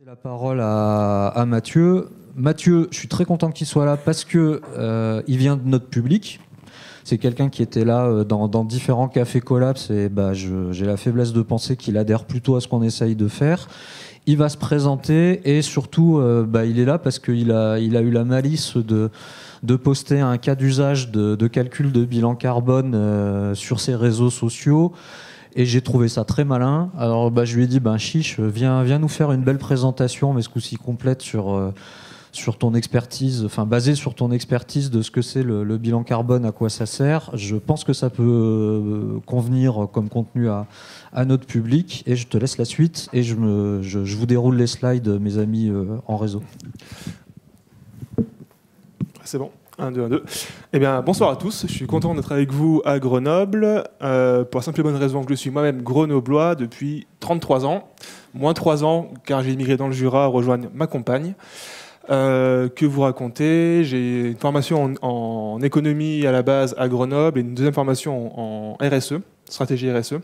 La parole à Mathieu. Mathieu, je suis très content qu'il soit là parce que il vient de notre public. C'est quelqu'un qui était là dans différents cafés Collapse et j'ai la faiblesse de penser qu'il adhère plutôt à ce qu'on essaye de faire. Il va se présenter et surtout, il est là parce qu'il a eu la malice de poster un cas d'usage de calcul de bilan carbone sur ses réseaux sociaux. Et j'ai trouvé ça très malin. Alors je lui ai dit, chiche, viens nous faire une belle présentation, mais ce coup-ci complète sur ton expertise, enfin basée sur ton expertise de ce que c'est le bilan carbone, à quoi ça sert. Je pense que ça peut convenir comme contenu à notre public. Et je te laisse la suite et je vous déroule les slides, mes amis, en réseau. C'est bon. 1, 2, 1, 2. Eh bien, bonsoir à tous. Je suis content d'être avec vous à Grenoble pour la simple et bonne raison que je suis moi-même grenoblois depuis 33 ans. Moins 3 ans, car j'ai immigré dans le Jura rejoindre ma compagne. Que vous raconter, j'ai une formation en économie à la base à Grenoble et une deuxième formation en RSE, stratégie RSE.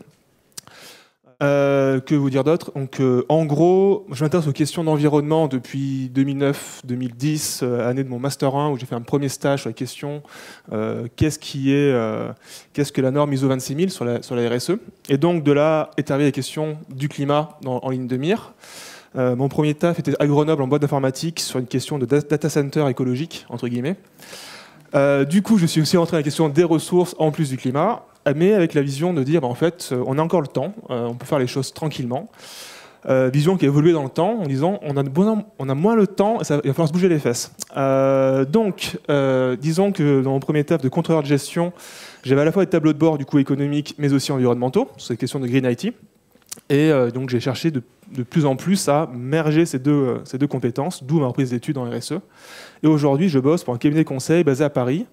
Que vous dire d'autre? Donc, en gros, je m'intéresse aux questions d'environnement depuis 2009-2010, année de mon Master 1, où j'ai fait un premier stage sur la question qu'est-ce que la norme ISO 26000 sur la RSE. Et donc, de là est arrivée la question du climat en ligne de mire. Mon premier taf était à Grenoble en boîte d'informatique sur une question de data center écologique, entre guillemets. Du coup, je suis aussi rentré dans la question des ressources en plus du climat, mais avec la vision de dire, en fait, on a encore le temps, on peut faire les choses tranquillement. Vision qui a évolué dans le temps en disant, on a moins le temps, il va falloir se bouger les fesses. Disons que dans mon premier taf de contrôleur de gestion, j'avais à la fois des tableaux de bord du coup économiques, mais aussi environnementaux, sur ces questions de Green IT. Et donc j'ai cherché de plus en plus à merger ces deux compétences, d'où ma reprise d'études en RSE. Et aujourd'hui, je bosse pour un cabinet conseil basé à Paris,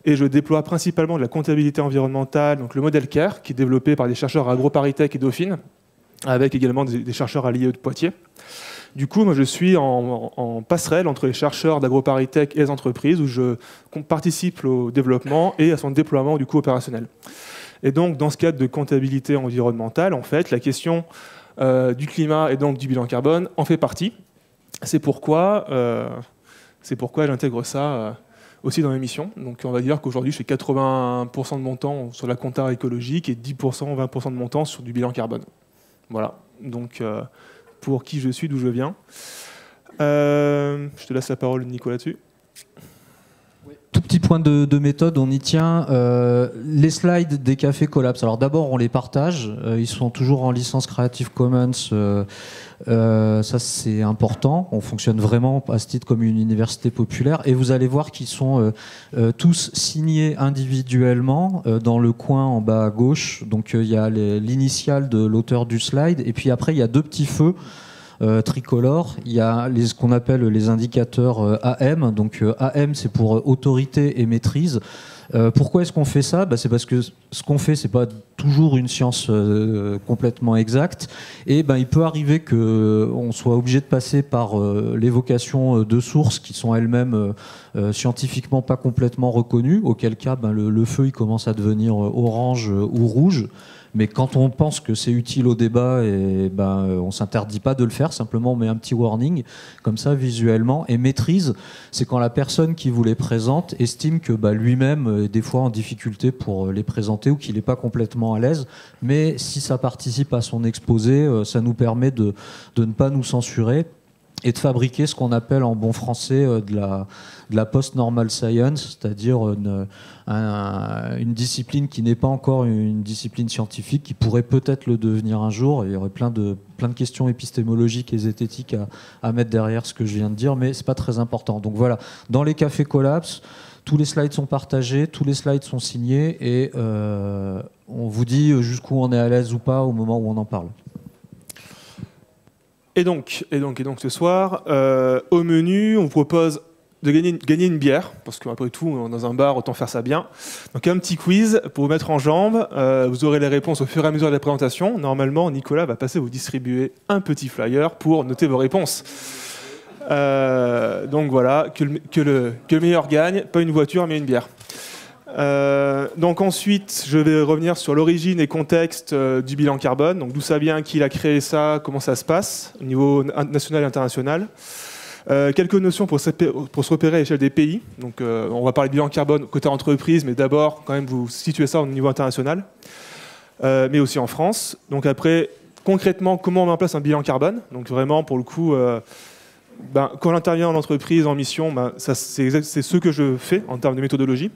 et je déploie principalement de la comptabilité environnementale, donc le modèle CARE, qui est développé par des chercheurs à AgroParisTech et Dauphine, avec également des chercheurs à l'IE de Poitiers. Du coup, moi, je suis en passerelle entre les chercheurs d'AgroParisTech et les entreprises, où je participe au développement et à son déploiement du coup opérationnel. Et donc, dans ce cadre de comptabilité environnementale, en fait, la question du climat et donc du bilan carbone en fait partie. C'est pourquoi j'intègre ça aussi dans mes missions. Donc, on va dire qu'aujourd'hui, je fais 80% de mon temps sur la compta écologique et 10%, 20% de mon temps sur du bilan carbone. Voilà. Donc, pour qui je suis, d'où je viens. Je te laisse la parole, Nico, là-dessus. Tout petit point de méthode, on y tient. Les slides des cafés Collapse. Alors d'abord, on les partage. Ils sont toujours en licence Creative Commons. Ça, c'est important. On fonctionne vraiment à ce titre comme une université populaire. Et vous allez voir qu'ils sont tous signés individuellement dans le coin en bas à gauche. Donc il y a l'initiale de l'auteur du slide. Et puis après, il y a deux petits feux. Tricolore, il y a ce qu'on appelle les indicateurs AM. Donc AM, c'est pour autorité et maîtrise. Pourquoi est-ce qu'on fait ça? C'est parce que ce qu'on fait, c'est pas toujours une science complètement exacte. Et il peut arriver qu'on soit obligé de passer par l'évocation de sources qui sont elles-mêmes scientifiquement pas complètement reconnues, auquel cas le feu il commence à devenir orange ou rouge. Mais quand on pense que c'est utile au débat, on ne s'interdit pas de le faire, simplement on met un petit warning, comme ça visuellement. Et maîtrise, c'est quand la personne qui vous les présente estime que lui-même est des fois en difficulté pour les présenter ou qu'il n'est pas complètement à l'aise. Mais si ça participe à son exposé, ça nous permet de ne pas nous censurer et de fabriquer ce qu'on appelle en bon français de la post-normal science, c'est-à-dire une discipline qui n'est pas encore une discipline scientifique, qui pourrait peut-être le devenir un jour. Il y aurait plein de questions épistémologiques et zététiques à mettre derrière ce que je viens de dire, mais c'est pas très important. Donc voilà, dans les cafés Collapse, tous les slides sont partagés, tous les slides sont signés, et on vous dit jusqu'où on est à l'aise ou pas au moment où on en parle. Et donc ce soir, au menu, on vous propose de gagner une bière, parce qu'après tout, dans un bar, autant faire ça bien. Donc un petit quiz pour vous mettre en jambe. Vous aurez les réponses au fur et à mesure de la présentation. Normalement, Nicolas va passer vous distribuer un petit flyer pour noter vos réponses. Donc voilà, que le meilleur gagne, pas une voiture, mais une bière. Donc ensuite, je vais revenir sur l'origine et contexte du bilan carbone. Donc d'où ça vient, qui l'a créé ça, comment ça se passe au niveau national et international. Quelques notions pour se repérer à l'échelle des pays. Donc on va parler de bilan carbone côté entreprise, mais d'abord quand même vous situez ça au niveau international, mais aussi en France. Donc après, concrètement, comment on met en place un bilan carbone. Donc vraiment, pour le coup, quand on intervient en entreprise, en mission, c'est ce que je fais en termes de méthodologie.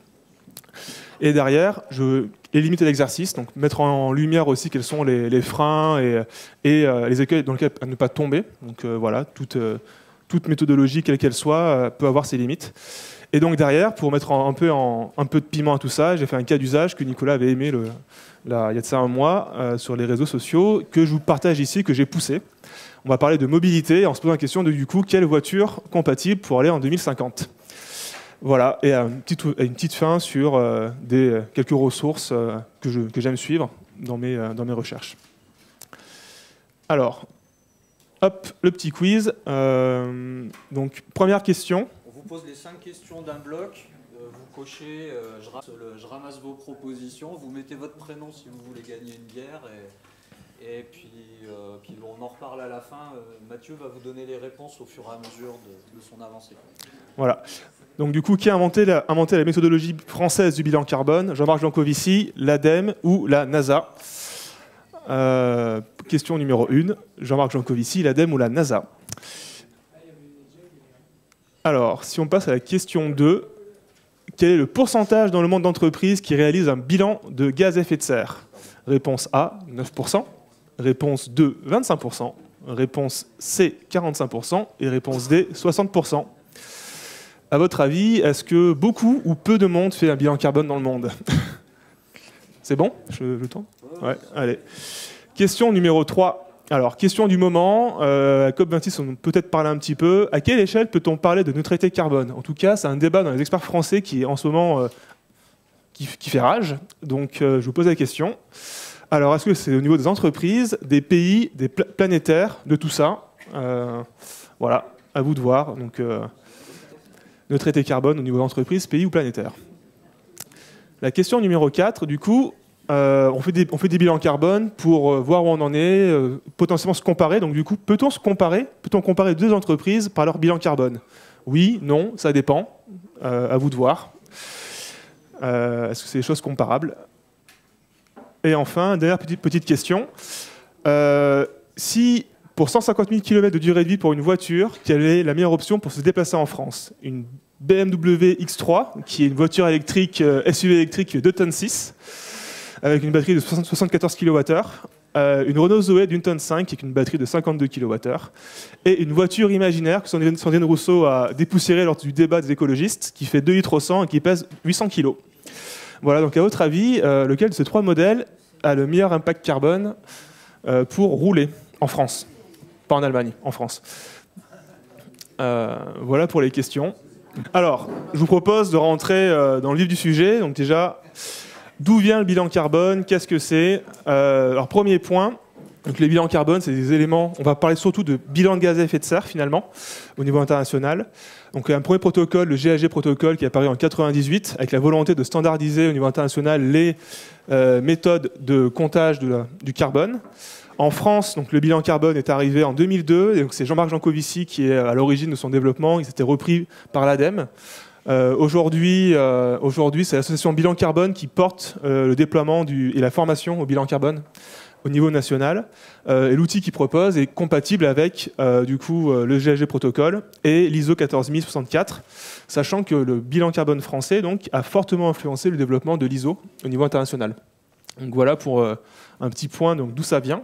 Et derrière, les limites de l'exercice, donc mettre en lumière aussi quels sont les freins et les écueils dans lesquels à ne pas tomber. Donc voilà, toute méthodologie, quelle qu'elle soit, peut avoir ses limites. Et donc derrière, pour mettre un peu de piment à tout ça, j'ai fait un cas d'usage que Nicolas avait aimé il y a de ça un mois sur les réseaux sociaux, que je vous partage ici, que j'ai poussé. On va parler de mobilité en se posant la question de, du coup, quelle voiture compatible pour aller en 2050 ? Voilà, et une petite fin sur quelques ressources que j'aime suivre dans mes recherches. Alors, hop, le petit quiz. Donc, première question. On vous pose les 5 questions d'un bloc. Vous cochez, je ramasse vos propositions. Vous mettez votre prénom si vous voulez gagner une bière. Et puis on en reparle à la fin. Mathieu va vous donner les réponses au fur et à mesure de son avancée. Voilà. Donc du coup, qui a inventé la méthodologie française du bilan carbone? Jean-Marc Jancovici, l'ADEME ou la NASA? Question numéro 1. Jean-Marc Jancovici, l'ADEME ou la NASA? Alors, si on passe à la question 2, quel est le pourcentage dans le monde d'entreprise qui réalise un bilan de gaz à effet de serre? Réponse A, 9%. Réponse 2, 25%. Réponse C, 45%. Et réponse D, 60%. À votre avis, est-ce que beaucoup ou peu de monde fait un bilan carbone dans le monde? C'est bon? Je tourne? Ouais, allez. Question numéro 3. Alors, question du moment. À COP26, on peut peut-être parler un petit peu. À quelle échelle peut-on parler de neutralité carbone? En tout cas, c'est un débat dans les experts français qui est en ce moment qui fait rage. Donc, je vous pose la question. Alors, est-ce que c'est au niveau des entreprises, des pays, des planétaires, de tout ça? Voilà, à vous de voir. Donc, neutralité carbone au niveau d'entreprise, pays ou planétaire. La question numéro 4, du coup, on fait des bilans carbone pour voir où on en est, potentiellement se comparer. Donc du coup, peut-on comparer deux entreprises par leur bilan carbone? Oui, non, ça dépend. À vous de voir. Est-ce que c'est des choses comparables? Et enfin, dernière petite question. Si pour 150 000 km de durée de vie pour une voiture, quelle est la meilleure option pour se déplacer en France? Une BMW X3, qui est une voiture électrique, SUV électrique de 2,6 tonnes, avec une batterie de 74 kWh. Une Renault Zoé d'une 1,5 tonne, qui est une batterie de 52 kWh. Et une voiture imaginaire que Sandrine Rousseau a dépoussiérée lors du débat des écologistes, qui fait 2 litres au 100 et qui pèse 800 kg. Voilà, donc à votre avis, lequel de ces trois modèles a le meilleur impact carbone pour rouler en France? Pas en Allemagne, en France. Voilà pour les questions. Alors, je vous propose de rentrer dans le vif du sujet. Donc déjà, d'où vient le bilan carbone? Qu'est-ce que c'est? Alors, premier point, donc les bilans carbone, c'est des éléments... On va parler surtout de bilan de gaz à effet de serre, finalement, au niveau international. Donc, un premier protocole, le GHG protocole, qui est apparu en 1998, avec la volonté de standardiser au niveau international les méthodes de comptage du carbone. En France, donc, le bilan carbone est arrivé en 2002, et donc c'est Jean-Marc Jancovici qui est à l'origine de son développement. Il s'était repris par l'ADEME. Aujourd'hui, c'est l'association Bilan Carbone qui porte le déploiement et la formation au bilan carbone au niveau national. Et l'outil qu'il propose est compatible avec le GHG protocole et l'ISO 14064, sachant que le bilan carbone français donc, a fortement influencé le développement de l'ISO au niveau international. Donc voilà pour un petit point d'où ça vient.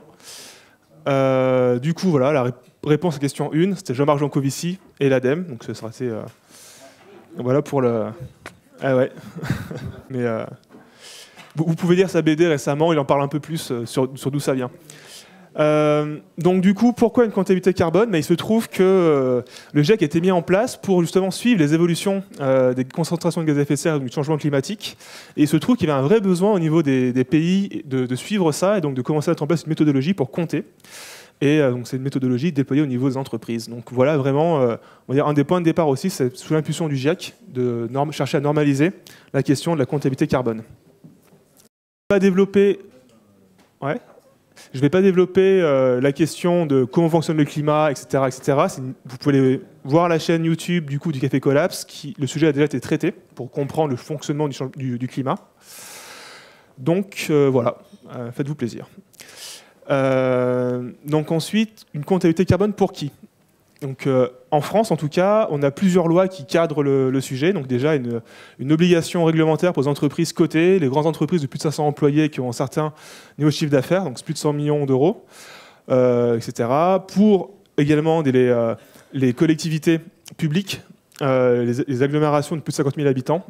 Du coup, voilà, la réponse à la question 1, c'était Jean-Marc Jancovici et l'ADEME. Donc ce sera assez... Voilà pour le... Ah ouais. Mais vous pouvez lire sa BD récemment, il en parle un peu plus sur d'où ça vient. Donc du coup, pourquoi une comptabilité carbone? Il se trouve que le GIEC a été mis en place pour justement suivre les évolutions des concentrations de gaz à effet de serre et du changement climatique. Et il se trouve qu'il y avait un vrai besoin au niveau des pays de suivre ça et donc de commencer à mettre en place une méthodologie pour compter. Et donc c'est une méthodologie déployée au niveau des entreprises. Donc voilà vraiment on va dire un des points de départ aussi, c'est sous l'impulsion du GIEC de chercher à normaliser la question de la comptabilité carbone. Pas développer... Ouais. Je ne vais pas développer la question de comment fonctionne le climat, etc. etc. Vous pouvez voir la chaîne YouTube du Café Collapse, le sujet a déjà été traité pour comprendre le fonctionnement du climat. Donc voilà, faites-vous plaisir. Donc ensuite, une comptabilité carbone pour qui? Donc, en France, en tout cas, on a plusieurs lois qui cadrent le sujet. Donc déjà, une obligation réglementaire pour les entreprises cotées, les grandes entreprises de plus de 500 employés qui ont un certain niveau de chiffre d'affaires, donc c'est plus de 100 millions d'euros, etc. Pour également les collectivités publiques, les agglomérations de plus de 50 000 habitants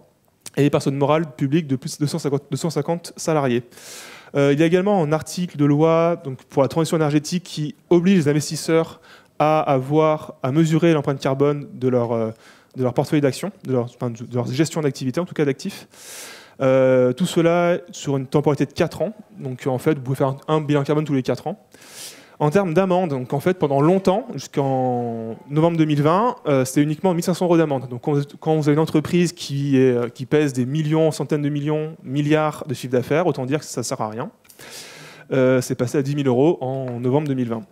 et les personnes morales publiques de plus de 250 salariés. Il y a également un article de loi donc, pour la transition énergétique qui oblige les investisseurs à mesurer l'empreinte carbone de leur portefeuille d'actions, de leur gestion d'activité, en tout cas d'actifs. Tout cela sur une temporalité de 4 ans. Donc en fait, vous pouvez faire un bilan carbone tous les 4 ans. En termes d'amende, donc en fait, pendant longtemps, jusqu'en novembre 2020, c'était uniquement 1 500 € d'amende. Donc quand vous avez une entreprise qui pèse des millions, centaines de millions, milliards de chiffre d'affaires, autant dire que ça ne sert à rien. C'est passé à 10 000 € en novembre 2020.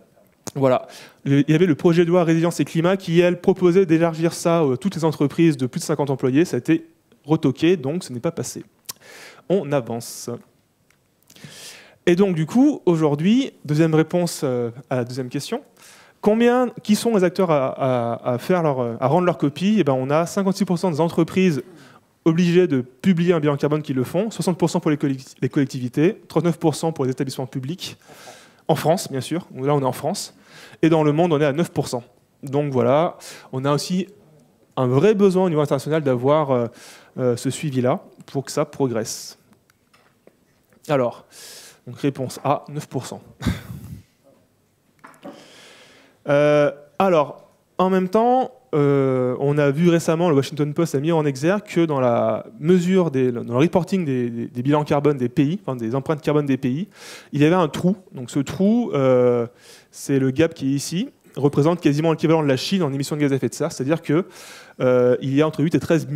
Voilà. Il y avait le projet de loi Résilience et Climat qui, elle, proposait d'élargir ça à toutes les entreprises de plus de 50 employés. Ça a été retoqué, donc ce n'est pas passé. On avance. Et donc, du coup, aujourd'hui, deuxième réponse à la deuxième question. Qui sont les acteurs à rendre leur copie? Eh ben, on a 56% des entreprises obligées de publier un bilan carbone qui le font, 60% pour les collectivités, 39% pour les établissements publics. En France, bien sûr. Là, on est en France. Et dans le monde, on est à 9%. Donc voilà, on a aussi un vrai besoin au niveau international d'avoir ce suivi-là pour que ça progresse. Alors, donc réponse A, 9%. Alors, en même temps, on a vu récemment, le Washington Post a mis en exergue que dans la mesure, dans le reporting des bilans carbone des pays, enfin des empreintes carbone des pays, il y avait un trou. Donc ce trou, c'est le gap qui est ici, représente quasiment l'équivalent de la Chine en émissions de gaz à effet de serre, c'est-à-dire qu'il y a entre 8 et 13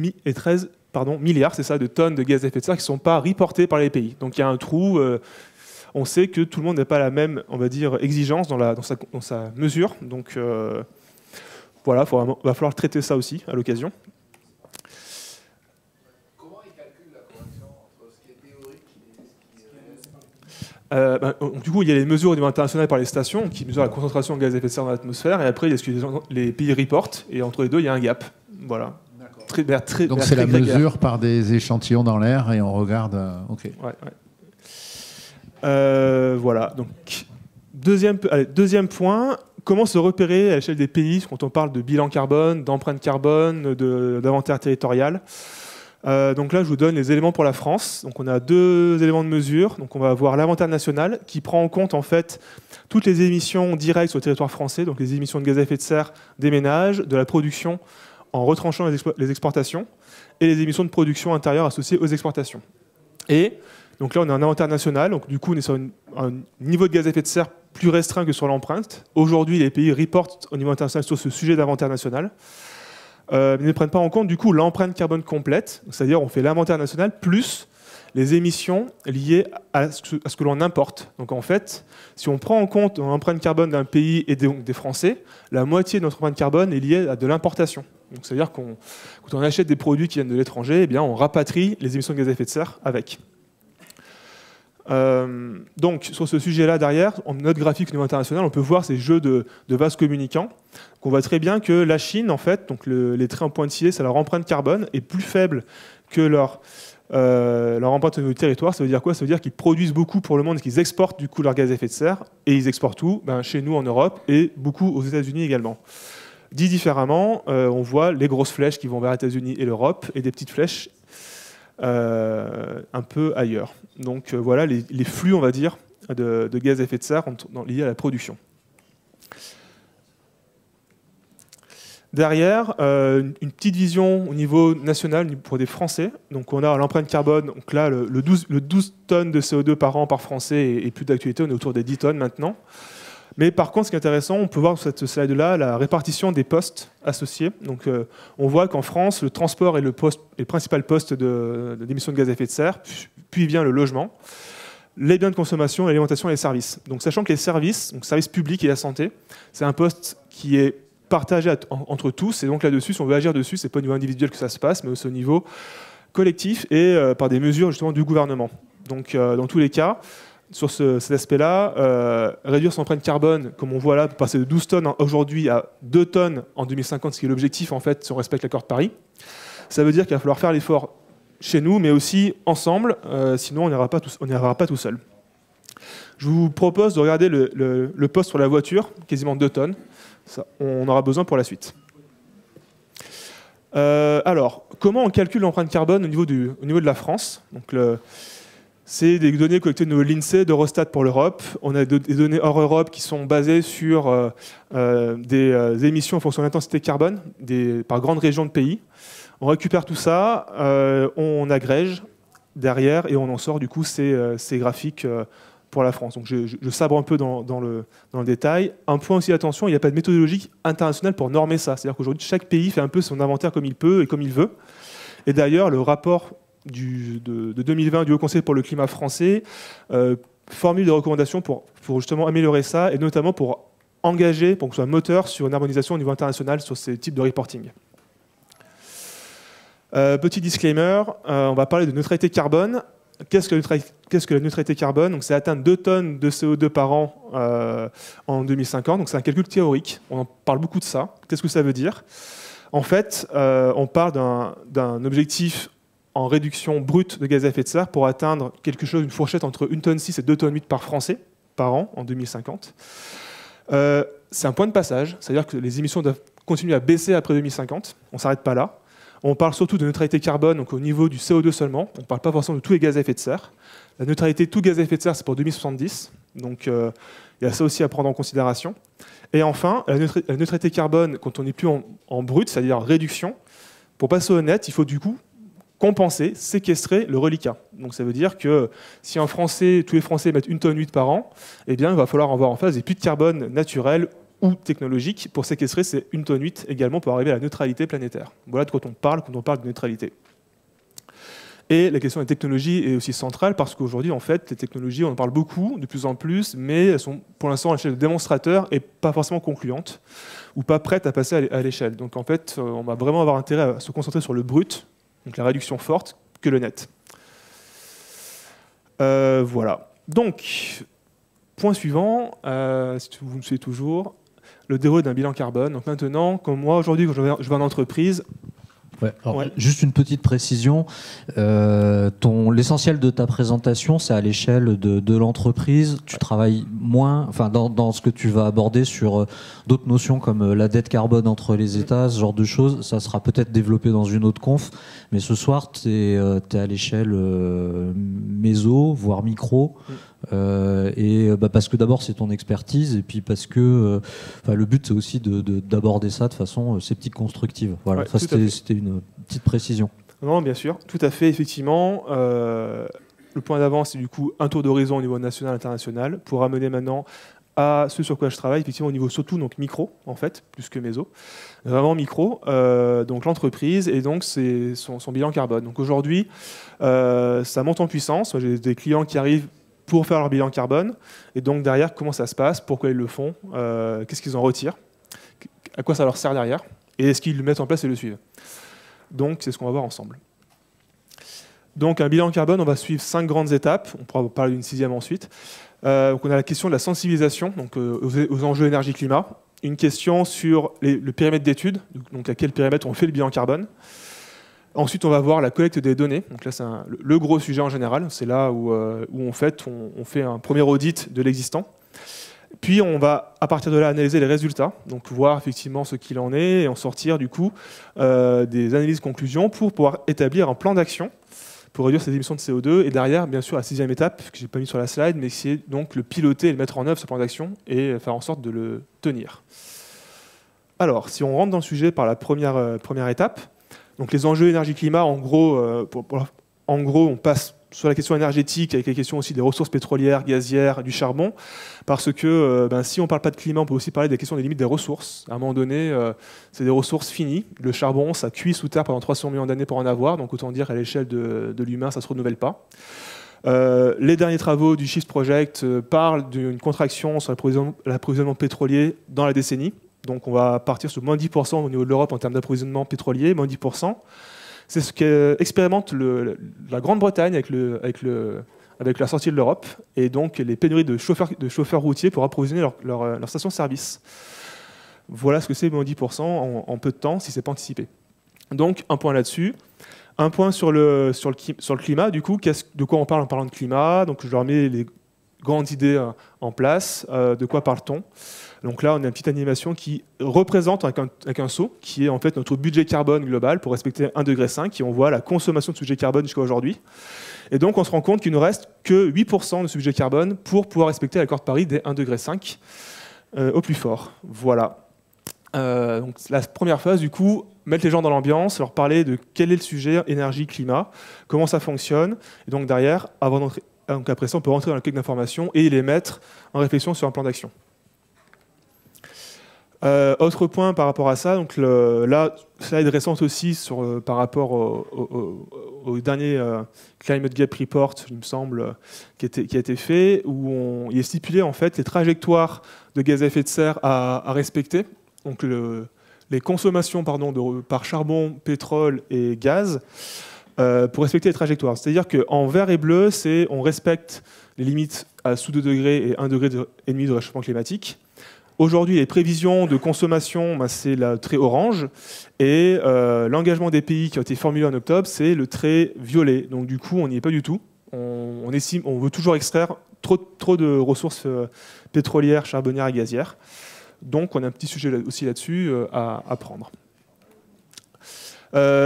milliards, c'est ça, de tonnes de gaz à effet de serre qui ne sont pas reportées par les pays. Donc il y a un trou. On sait que tout le monde n'a pas la même, on va dire, exigence dans sa mesure. Donc voilà, va falloir traiter ça aussi à l'occasion. Comment ils calculent la correction entre ce qui est théorique et ce qui est... Du coup, il y a les mesures au niveau international par les stations qui mesurent la concentration de gaz à effet de serre dans l'atmosphère, et après, il y a ce que les pays reportent, et entre les deux, il y a un gap. Voilà. Donc c'est la mesure par des échantillons dans l'air, et on regarde... OK. Ouais. Voilà. Donc, deuxième point, comment se repérer à l'échelle des pays quand on parle de bilan carbone, d'empreinte carbone, d'inventaire territorial. Donc là, je vous donne les éléments pour la France. Donc on a 2 éléments de mesure. Donc on va avoir l'inventaire national qui prend en compte en fait toutes les émissions directes sur le territoire français, donc les émissions de gaz à effet de serre des ménages, de la production en retranchant les exportations et les émissions de production intérieure associées aux exportations. Et donc là, on a un inventaire national. Donc du coup, on est sur un niveau de gaz à effet de serre plus restreint que sur l'empreinte. Aujourd'hui, les pays reportent au niveau international sur ce sujet d'inventaire national. Ils ne prennent pas en compte du coup l'empreinte carbone complète, c'est-à-dire on fait l'inventaire national plus les émissions liées à ce que l'on importe. Donc en fait, si on prend en compte l'empreinte carbone d'un pays et donc des Français, la moitié de notre empreinte carbone est liée à de l'importation. Donc c'est-à-dire quand on achète des produits qui viennent de l'étranger, eh bien on rapatrie les émissions de gaz à effet de serre avec. Donc sur ce sujet-là derrière, en notre graphique au niveau international, on peut voir ces jeux de vases communicants. On voit très bien que la Chine, en fait, donc les traits en pointillés, c'est leur empreinte carbone est plus faible que leur empreinte au niveau du territoire. Ça veut dire quoi? Ça veut dire qu'ils produisent beaucoup pour le monde et qu'ils exportent du coup leur gaz à effet de serre. Et ils exportent tout chez nous en Europe et beaucoup aux États-Unis également. Dit différemment, on voit les grosses flèches qui vont vers les États-Unis et l'Europe et des petites flèches un peu ailleurs. Donc voilà les flux, on va dire, de gaz à effet de serre liés à la production. Derrière, une petite vision au niveau national pour des Français. Donc on a l'empreinte carbone. Donc là, le 12 tonnes de CO2 par an par Français est plus d'actualité. On est autour des 10 tonnes maintenant. Mais par contre, ce qui est intéressant, on peut voir sur cette slide-là la répartition des postes associés. Donc on voit qu'en France, le transport est le principal poste d'émissions de gaz à effet de serre. Puis vient le logement, les biens de consommation, l'alimentation et les services. Donc sachant que les services, donc services publics et la santé, c'est un poste qui est partagé entre tous, et donc là-dessus, si on veut agir dessus, c'est pas au niveau individuel que ça se passe, mais aussi au niveau collectif et par des mesures justement du gouvernement. Donc dans tous les cas, sur cet aspect-là, réduire son empreinte carbone, comme on voit là, pour passer de 12 tonnes aujourd'hui à 2 tonnes en 2050, ce qui est l'objectif en fait si on respecte l'accord de Paris, ça veut dire qu'il va falloir faire l'effort chez nous, mais aussi ensemble, sinon on n'ira pas tout seul. Je vous propose de regarder le poste sur la voiture, quasiment 2 tonnes. Ça, on aura besoin pour la suite. Alors, comment on calcule l'empreinte carbone au niveau de la France? Donc, c'est des données collectées de l'INSEE, d'Eurostat pour l'Europe. On a des données hors Europe qui sont basées sur des émissions en fonction de l'intensité carbone par grande région de pays. On récupère tout ça, on agrège derrière et on en sort du coup ces graphiques pour la France. Donc je sabre un peu dans le détail. Un point aussi d'attention, il n'y a pas de méthodologie internationale pour normer ça. C'est-à-dire qu'aujourd'hui, chaque pays fait un peu son inventaire comme il peut et comme il veut. Et d'ailleurs, le rapport de 2020 du Haut Conseil pour le climat français formule des recommandations pour justement améliorer ça et notamment pour engager, pour que ce soit moteur sur une harmonisation au niveau international sur ces types de reporting. Petit disclaimer, on va parler de neutralité carbone. Qu'est-ce que la neutralité carbone? Donc, c'est atteindre 2 tonnes de CO2 par an en 2050. Donc, c'est un calcul théorique. On en parle beaucoup de ça. Qu'est-ce que ça veut dire? En fait, on part d'un objectif en réduction brute de gaz à effet de serre pour atteindre quelque chose, une fourchette entre 1,6 tonne et 2,8 tonnes par Français par an en 2050. C'est un point de passage. C'est-à-dire que les émissions doivent continuer à baisser après 2050. On ne s'arrête pas là. On parle surtout de neutralité carbone, donc au niveau du CO2 seulement. On ne parle pas forcément de tous les gaz à effet de serre. La neutralité tout gaz à effet de serre, c'est pour 2070. Donc il y a ça aussi à prendre en considération. Et enfin, la neutralité carbone, quand on n'est plus en brut, c'est-à-dire réduction, pour passer au net, il faut du coup compenser, séquestrer le reliquat. Donc ça veut dire que si tous les Français mettent 1,8 tonne par an, eh bien, il va falloir avoir en face des puits de carbone naturels ou technologique pour séquestrer ces 1,8 tonne également pour arriver à la neutralité planétaire. Voilà de quoi on parle quand on parle de neutralité. Et la question des technologies est aussi centrale parce qu'aujourd'hui, en fait, les technologies, on en parle beaucoup, de plus en plus, mais elles sont pour l'instant à l'échelle de démonstrateurs et pas forcément concluantes ou pas prêtes à passer à l'échelle. Donc en fait, on va vraiment avoir intérêt à se concentrer sur le brut, donc la réduction forte, que le net. Voilà. Donc, point suivant, si vous me suivez toujours, le déroulé d'un bilan carbone. Donc maintenant, comme moi, aujourd'hui, quand je vais en entreprise... Ouais, alors, juste une petite précision. L'essentiel de ta présentation, c'est à l'échelle de l'entreprise. Tu travailles moins, enfin, dans ce que tu vas aborder sur d'autres notions comme la dette carbone entre les États, ce genre de choses. Ça sera peut-être développé dans une autre conf. Mais ce soir, tu es à l'échelle méso, voire micro. Parce que d'abord, c'est ton expertise. Et puis parce que le but, c'est aussi d'aborder ça de façon sceptique constructive. Voilà, ouais, c'était une petite précision. Non, bien sûr, tout à fait, effectivement. Le point d'avant, c'est du coup un tour d'horizon au niveau national, international, pour amener maintenant à ce sur quoi je travaille, effectivement au niveau surtout donc micro, en fait, plus que méso. Vraiment micro, donc l'entreprise et donc c'est son bilan carbone. Donc aujourd'hui, ça monte en puissance. J'ai des clients qui arrivent pour faire leur bilan carbone, et donc derrière, comment ça se passe, pourquoi ils le font, qu'est-ce qu'ils en retirent, à quoi ça leur sert derrière, et est-ce qu'ils le mettent en place et le suivent. Donc c'est ce qu'on va voir ensemble. Donc un bilan carbone, on va suivre 5 grandes étapes, on pourra parler d'une 6e ensuite. Donc on a la question de la sensibilisation donc, aux enjeux énergie-climat, une question sur le périmètre d'étude, donc à quel périmètre on fait le bilan carbone. Ensuite, on va voir la collecte des données. Donc là, c'est le gros sujet en général. C'est là où on fait un premier audit de l'existant. Puis, on va, à partir de là, analyser les résultats. Donc, voir effectivement ce qu'il en est et en sortir, du coup, des analyses conclusions pour pouvoir établir un plan d'action pour réduire ses émissions de CO2. Et derrière, bien sûr, la 6e étape, que je n'ai pas mis sur la slide, mais c'est donc le piloter et le mettre en œuvre, ce plan d'action, et faire en sorte de le tenir. Alors, si on rentre dans le sujet par la première étape, donc les enjeux énergie-climat, en gros, on passe sur la question énergétique, avec les questions aussi des ressources pétrolières, gazières, du charbon, parce que si on ne parle pas de climat, on peut aussi parler des questions des limites des ressources. À un moment donné, c'est des ressources finies. Le charbon, ça cuit sous terre pendant 300 millions d'années pour en avoir, donc autant dire qu'à l'échelle de l'humain, ça ne se renouvelle pas. Les derniers travaux du Shift Project parlent d'une contraction sur l'approvisionnement pétrolier dans la décennie. Donc on va partir sur moins 10% au niveau de l'Europe en termes d'approvisionnement pétrolier, moins 10%. C'est ce qu'expérimente la Grande-Bretagne avec la sortie de l'Europe, et donc les pénuries de chauffeurs routiers pour approvisionner leur station-service. Voilà ce que c'est moins 10% en peu de temps, si ce n'est pas anticipé. Donc un point là-dessus. Un point sur le climat, du coup, de quoi on parle en parlant de climat. Donc je leur mets les grandes idées en place. De quoi parle-t-on? Donc là, on a une petite animation qui représente avec un saut, qui est en fait notre budget carbone global pour respecter 1,5 degré, et on voit la consommation de ce budget carbone jusqu'à aujourd'hui. Et donc, on se rend compte qu'il ne reste que 8% de ce budget carbone pour pouvoir respecter l'accord de Paris des 1,5 degré au plus fort. Voilà. Donc, la première phase, du coup, mettre les gens dans l'ambiance, leur parler de quel est le sujet énergie-climat, comment ça fonctionne, et donc derrière, donc après ça, on peut rentrer dans le clic d'information et les mettre en réflexion sur un plan d'action. Autre point par rapport à ça, donc là, slide récente aussi par rapport au dernier Climate Gap Report, il me semble, qui a été fait, où il est stipulé en fait les trajectoires de gaz à effet de serre à respecter, donc les consommations par charbon, pétrole et gaz, pour respecter les trajectoires. C'est-à-dire qu'en vert et bleu, on respecte les limites à sous 2 degrés et 1,5 degré de réchauffement climatique. Aujourd'hui, les prévisions de consommation, c'est le trait orange, et l'engagement des pays qui a été formulé en octobre, c'est le trait violet. Donc du coup, on n'y est pas du tout. On veut toujours extraire trop de ressources pétrolières, charbonnières et gazières. Donc on a un petit sujet aussi là-dessus à prendre.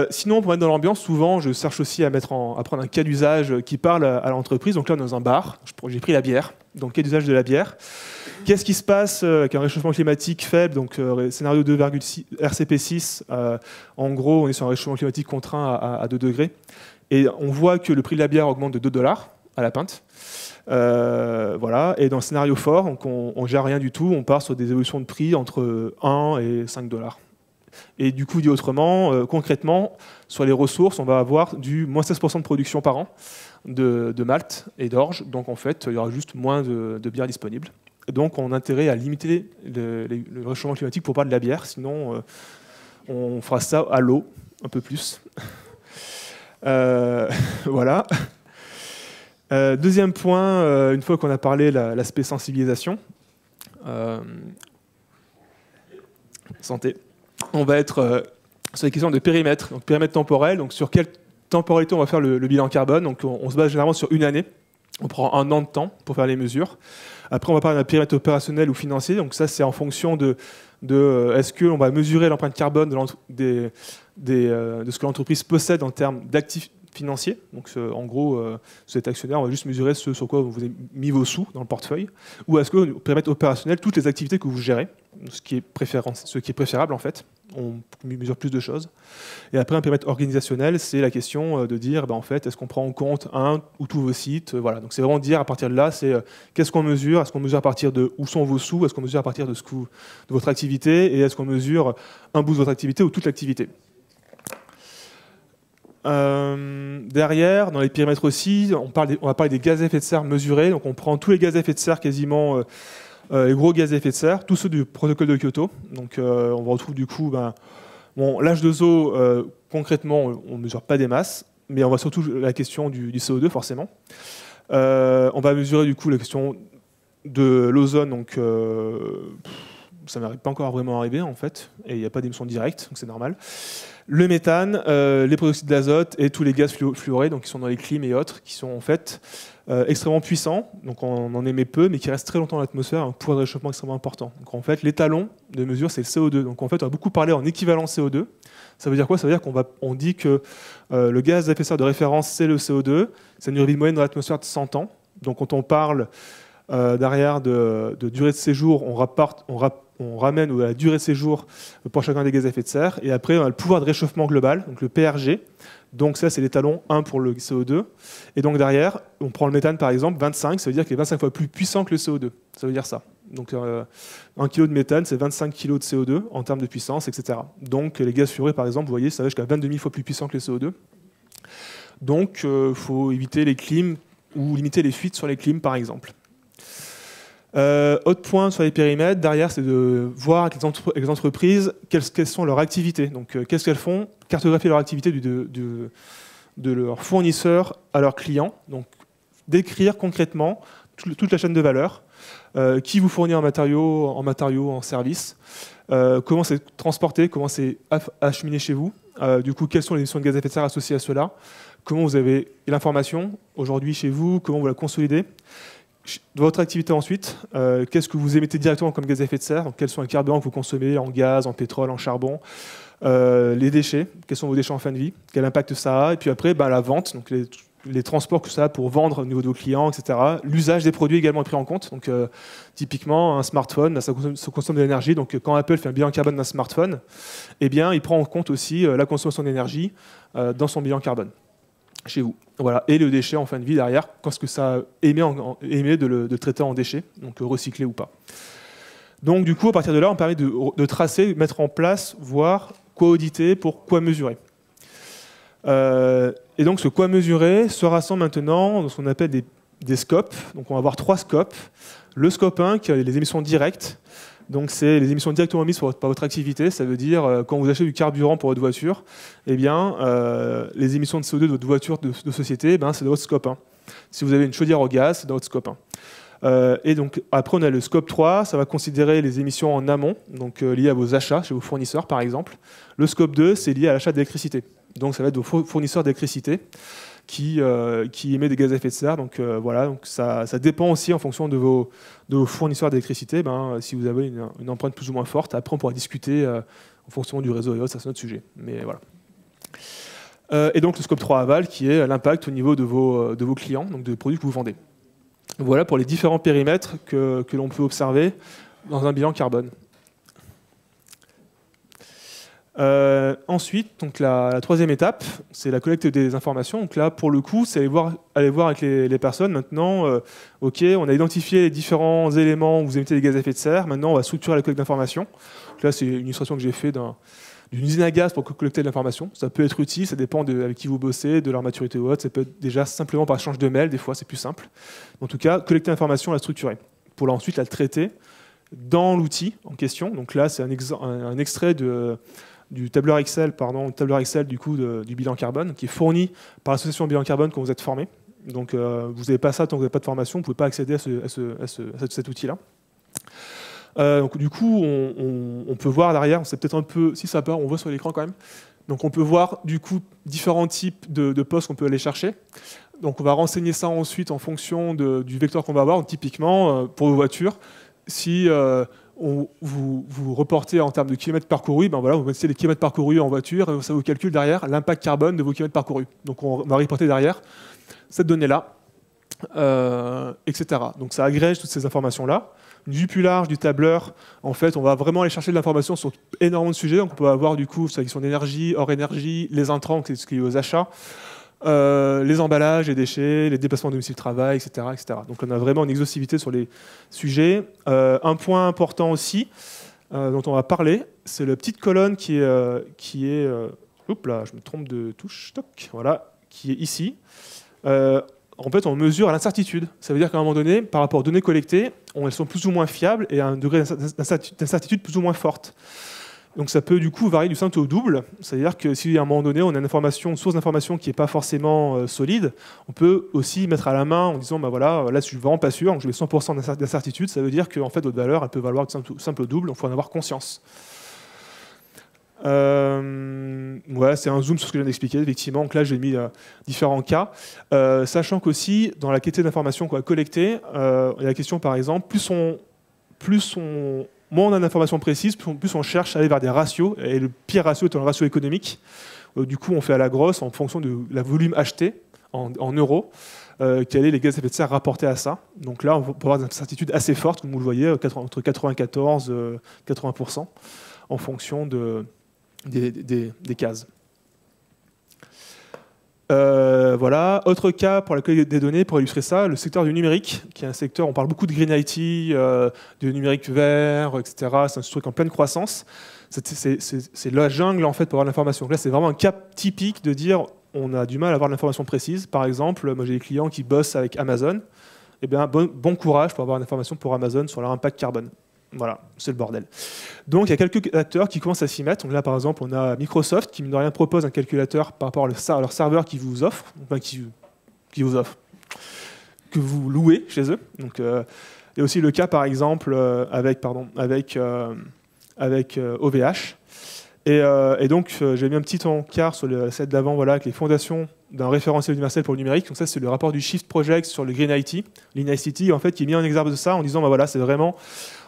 Sinon, pour être dans l'ambiance, souvent, je cherche aussi à prendre un cas d'usage qui parle à l'entreprise. Donc là, on est dans un bar. J'ai pris la bière. Donc, cas d'usage de la bière. Qu'est-ce qui se passe avec un réchauffement climatique faible? Donc, scénario 2,6 RCP6. En gros, on est sur un réchauffement climatique contraint à 2 degrés. Et on voit que le prix de la bière augmente de 2 $ à la pinte. Voilà. Et dans le scénario fort, donc on ne gère rien du tout. On part sur des évolutions de prix entre 1 et 5 $. Et du coup, dit autrement, concrètement, sur les ressources, on va avoir du moins 16% de production par an de malt et d'orge. Donc en fait, il y aura juste moins de bière disponible. Donc on a intérêt à limiter le réchauffement climatique pour pas de la bière. Sinon, on fera ça à l'eau, un peu plus. Voilà. Deuxième point, une fois qu'on a parlé l'aspect sensibilisation, santé. On va être sur les questions de périmètre, donc périmètre temporel, donc sur quelle temporalité on va faire le bilan carbone. Donc on se base généralement sur une année, on prend un an de temps pour faire les mesures. Après on va parler d'un périmètre opérationnel ou financier, donc ça c'est en fonction de est-ce qu'on va mesurer l'empreinte carbone de ce que l'entreprise possède en termes d'actifs financiers. Donc en gros, si vous êtes actionnaire, on va juste mesurer ce sur quoi vous avez mis vos sous dans le portefeuille, ou est-ce que au périmètre opérationnel, toutes les activités que vous gérez, ce qui est préférable en fait, on mesure plus de choses. Et après, un périmètre organisationnel, c'est la question de dire, en fait, est-ce qu'on prend en compte un ou tous vos sites? Voilà. Donc c'est vraiment dire à partir de là, c'est qu'est-ce qu'on mesure? Est-ce qu'on mesure à partir de où sont vos sous? Est-ce qu'on mesure à partir de votre activité? Et est-ce qu'on mesure un bout de votre activité ou toute l'activité? Derrière, dans les périmètres aussi, on va parler des gaz à effet de serre mesurés. Donc on prend tous les gaz à effet de serre quasiment, les gros gaz à effet de serre, tous ceux du protocole de Kyoto. Donc on retrouve du coup l'H2O, concrètement, on ne mesure pas des masses, mais on voit surtout la question du CO2 forcément. On va mesurer du coup la question de l'ozone, donc ça m'arrive pas encore vraiment arrivé en fait, et il n'y a pas d'émission directe, donc c'est normal. Le méthane, les protoxydes d'azote et tous les gaz fluorés, donc qui sont dans les clims et autres, qui sont en fait extrêmement puissants, donc on en émet peu, mais qui restent très longtemps dans l'atmosphère, un pouvoir de réchauffement extrêmement important. Donc en fait, l'étalon de mesure, c'est le CO2. Donc en fait, on a beaucoup parlé en équivalent CO2. Ça veut dire quoi? Ça veut dire on dit que le gaz à effet de serre de référence, c'est le CO2. C'est une durée de vie moyenne dans l'atmosphère de 100 ans. Donc quand on parle derrière de durée de séjour, on ramène la durée de séjour pour chacun des gaz à effet de serre. Et après, on a le pouvoir de réchauffement global, donc le PRG. Donc ça, c'est l'étalon 1 pour le CO2. Et donc derrière, on prend le méthane par exemple, 25, ça veut dire qu'il est 25 fois plus puissant que le CO2. Ça veut dire ça. Donc 1 kg de méthane, c'est 25 kg de CO2 en termes de puissance, etc. Donc les gaz fluorés par exemple, vous voyez, ça va jusqu'à 22 000 fois plus puissant que le CO2. Donc il faut éviter les clims ou limiter les fuites sur les clims par exemple. Autre point sur les périmètres, derrière, c'est de voir avec les entreprises quelles sont leurs activités. Donc, qu'est-ce qu'elles font? Cartographier leur activité de leurs fournisseurs à leurs clients. Donc, décrire concrètement toute la chaîne de valeur. Qui vous fournit en matériaux, en services. Comment c'est transporté, comment c'est acheminé chez vous. Du coup, quelles sont les émissions de gaz à effet de serre associées à cela. Comment vous avez l'information aujourd'hui chez vous, comment vous la consolidez. De votre activité ensuite, qu'est-ce que vous émettez directement comme gaz à effet de serre? Donc, quels sont les carburants que vous consommez en gaz, en pétrole, en charbon? Les déchets, quels sont vos déchets en fin de vie? Quel impact ça a? Et puis après, la vente, donc les transports que ça a pour vendre au niveau de vos clients, etc. L'usage des produits également est pris en compte. Donc, typiquement, un smartphone, ça consomme de l'énergie. Donc, quand Apple fait un bilan carbone d'un smartphone, eh bien, il prend en compte aussi la consommation d'énergie dans son bilan carbone chez vous. Voilà. Et le déchet en fin de vie derrière, qu'est-ce que ça émet de le traiter en déchet, donc recyclé ou pas. Donc du coup, à partir de là, on permet de tracer, mettre en place, voir quoi auditer pour quoi mesurer. Et donc ce quoi mesurer se rassemble maintenant dans ce qu'on appelle des scopes. Donc on va avoir 3 scopes. Le scope 1 qui est les émissions directes. Donc c'est les émissions directement émises par votre activité. Ça veut dire quand vous achetez du carburant pour votre voiture, eh bien les émissions de CO2 de votre voiture de société, c'est dans votre scope 1. Si vous avez une chaudière au gaz, c'est dans votre scope 1. Et donc après on a le scope 3, ça va considérer les émissions en amont, donc liées à vos achats chez vos fournisseurs par exemple. Le scope 2, c'est lié à l'achat d'électricité. Donc ça va être vos fournisseurs d'électricité qui émet des gaz à effet de serre. Donc voilà, donc ça dépend aussi en fonction de vos fournisseurs d'électricité. Si vous avez une empreinte plus ou moins forte, après on pourra discuter en fonction du réseau et autres, ça c'est notre sujet. Mais voilà. Et donc le scope 3 aval qui est l'impact au niveau de vos clients, donc des produits que vous vendez. Voilà pour les différents périmètres que l'on peut observer dans un bilan carbone. Ensuite, donc la troisième étape, c'est la collecte des informations. Donc là, pour le coup, c'est aller voir avec les personnes. Maintenant, OK, on a identifié les différents éléments où vous émettez des gaz à effet de serre. Maintenant, on va structurer la collecte d'informations. Là, c'est une illustration que j'ai faite d'une usine à gaz pour collecter de l'information. Ça peut être utile, ça dépend avec qui vous bossez, de leur maturité ou autre. Ça peut être déjà simplement par échange de mails, des fois, c'est plus simple. En tout cas, collecter l'information, la structurer. Pour ensuite la traiter dans l'outil en question. Donc là, c'est un extrait du tableur Excel, du coup du bilan carbone, qui est fourni par l'association bilan carbone quand vous êtes formé. Donc vous n'avez pas ça tant que vous n'avez pas de formation, vous ne pouvez pas accéder à cet outil-là. Donc du coup, on peut voir derrière, c'est peut-être un peu, si ça part, on voit sur l'écran quand même. Donc on peut voir du coup différents types de postes qu'on peut aller chercher. Donc on va renseigner ça ensuite en fonction du vecteur qu'on va avoir. Donc, typiquement, pour vos voitures, si vous reportez en termes de kilomètres parcourus, vous mettez les kilomètres parcourus en voiture et ça vous calcule derrière l'impact carbone de vos kilomètres parcourus. Donc on va reporter derrière cette donnée-là, etc. Donc ça agrège toutes ces informations-là. Une vue plus large du tableur, en fait, on va vraiment aller chercher de l'information sur énormément de sujets. Donc on peut avoir du coup sur la question d'énergie, hors énergie, les intrants, c'est ce qui est aux achats, les emballages, les déchets, les déplacements de domicile-travail, etc., etc. Donc on a vraiment une exhaustivité sur les sujets. Un point important aussi, dont on va parler, c'est la petite colonne qui est oups là, je me trompe de touche, toc, voilà, qui est ici. En fait, on mesure à l'incertitude. Ça veut dire qu'à un moment donné, par rapport aux données collectées, elles sont plus ou moins fiables et à un degré d'incertitude plus ou moins forte. Donc ça peut du coup varier du simple au double, c'est-à-dire que si à un moment donné on a une source d'information qui n'est pas forcément solide, on peut aussi mettre à la main en disant bah voilà, là je suis vraiment pas sûr, donc je mets 100% d'incertitude, ça veut dire que en fait votre valeur elle peut valoir du simple au double, donc il faut en avoir conscience. Ouais, c'est un zoom sur ce que je viens d'expliquer, effectivement. Donc là, j'ai mis différents cas. Sachant qu'aussi, dans la quantité d'informations qu'on va collecter, il y a la question, par exemple, moins on a d'informations précises, plus on cherche à aller vers des ratios. Et le pire ratio est un ratio économique. Du coup, on fait à la grosse en fonction de la volume acheté en euros. Quels est les gaz à effet de serre rapportés à ça. Donc là, on peut avoir des incertitudes assez fortes, comme vous le voyez, entre 94 et 80%, en fonction des cases. Voilà. Autre cas pour la collecte des données, pour illustrer ça, le secteur du numérique, qui est un secteur, on parle beaucoup de Green IT, de numérique vert, etc. C'est un truc en pleine croissance. C'est la jungle en fait pour avoir l'information. Là, c'est vraiment un cas typique de dire on a du mal à avoir l'information précise. Par exemple, moi j'ai des clients qui bossent avec Amazon. Eh bien, bon courage pour avoir une information pour Amazon sur leur impact carbone. Voilà, c'est le bordel. Donc il y a quelques acteurs qui commencent à s'y mettre. Donc là, par exemple, on a Microsoft qui, mine de rien, propose un calculateur par rapport à leur serveur qui vous offre, enfin qui vous offre, que vous louez chez eux. Donc, il y a aussi le cas, par exemple, avec OVH. Et donc, j'ai mis un petit encart sur le set d'avant, voilà, avec les fondations d'un référentiel universel pour le numérique. Donc ça, c'est le rapport du Shift Project sur le Green IT, Lean ICT, en fait, qui est mis en exergue de ça en disant, bah voilà,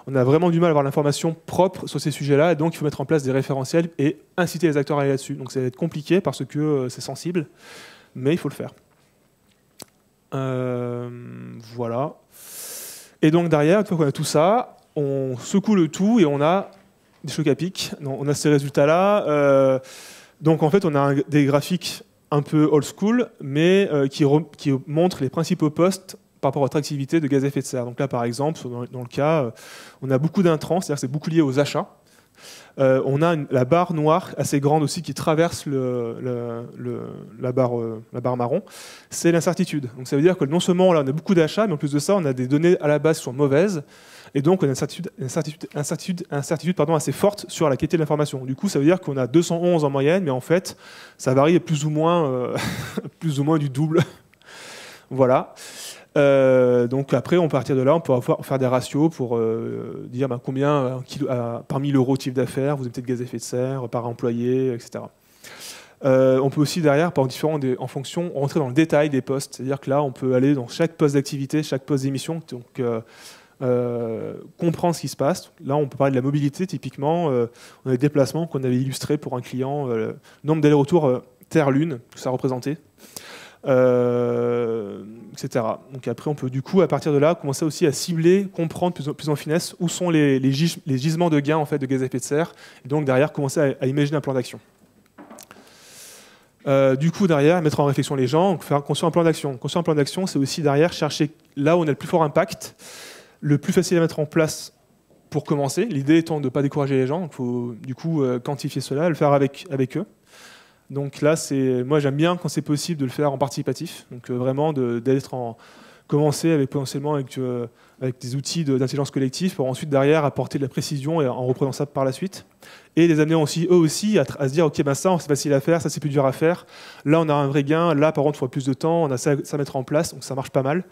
on a vraiment du mal à avoir l'information propre sur ces sujets-là, et donc il faut mettre en place des référentiels et inciter les acteurs à aller là-dessus. Donc ça va être compliqué parce que c'est sensible, mais il faut le faire. Voilà. Et donc derrière, une fois qu'on a tout ça, on secoue le tout et on a des chocs à pic. On a ces résultats-là. Donc en fait, on a des graphiques un peu old school, mais qui montrent les principaux postes par rapport à votre activité de gaz à effet de serre. Donc là, par exemple, dans le cas, on a beaucoup d'intrants, c'est-à-dire que c'est beaucoup lié aux achats. On a la barre noire assez grande aussi qui traverse la barre marron. C'est l'incertitude. Donc ça veut dire que non seulement là, on a beaucoup d'achats, mais en plus de ça, on a des données à la base qui sont mauvaises. Et donc, on a une incertitude assez forte sur la qualité de l'information. Du coup, ça veut dire qu'on a 211 en moyenne, mais en fait, ça varie plus ou moins du double. Voilà. Donc après, on partir de là, on peut faire des ratios pour dire combien par 1000 euros de chiffre d'affaires vous avez peut-être gaz à effet de serre, par employé, etc. On peut aussi derrière, en fonction, rentrer dans le détail des postes. C'est-à-dire que là, on peut aller dans chaque poste d'activité, chaque poste d'émission, donc comprendre ce qui se passe. Là, on peut parler de la mobilité, typiquement. On a des déplacements qu'on avait illustrés pour un client, le nombre d'allers-retours Terre-Lune, que ça représentait. Etc. Donc après, on peut du coup, à partir de là, commencer aussi à cibler, comprendre plus en finesse où sont les gisements de gains en fait, de gaz à effet de serre, et donc derrière, commencer à imaginer un plan d'action. Du coup, derrière, mettre en réflexion les gens, donc faire construire un plan d'action. Construire un plan d'action, c'est aussi derrière chercher là où on a le plus fort impact, le plus facile à mettre en place pour commencer. L'idée étant de ne pas décourager les gens, il faut du coup quantifier cela, le faire avec eux. Donc là, moi j'aime bien quand c'est possible de le faire en participatif, donc vraiment commencer potentiellement avec des outils d'intelligence collective pour ensuite derrière apporter de la précision et en reprenant ça par la suite. Et les amener aussi, eux aussi à se dire ok, ça c'est facile à faire, ça c'est plus dur à faire, là on a un vrai gain, là par contre il faut plus de temps, on a ça à mettre en place, donc ça marche pas mal.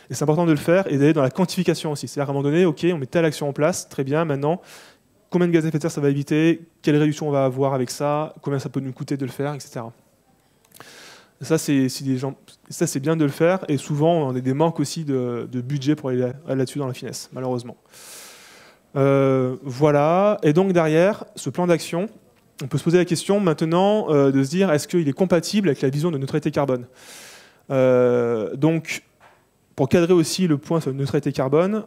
Et c'est important de le faire et d'aller dans la quantification aussi, c'est-à-dire à un moment donné, ok, on met telle action en place, très bien, maintenant combien de gaz à effet de serre ça va éviter, quelle réduction on va avoir avec ça, combien ça peut nous coûter de le faire, etc. Ça, c'est bien de le faire, et souvent, on a des manques aussi de budget pour aller là-dessus dans la finesse, malheureusement. Voilà, et donc derrière, ce plan d'action, on peut se poser la question maintenant de se dire, est-ce qu'il est compatible avec la vision de neutralité carbone ? Donc, pour cadrer aussi le point sur la neutralité carbone,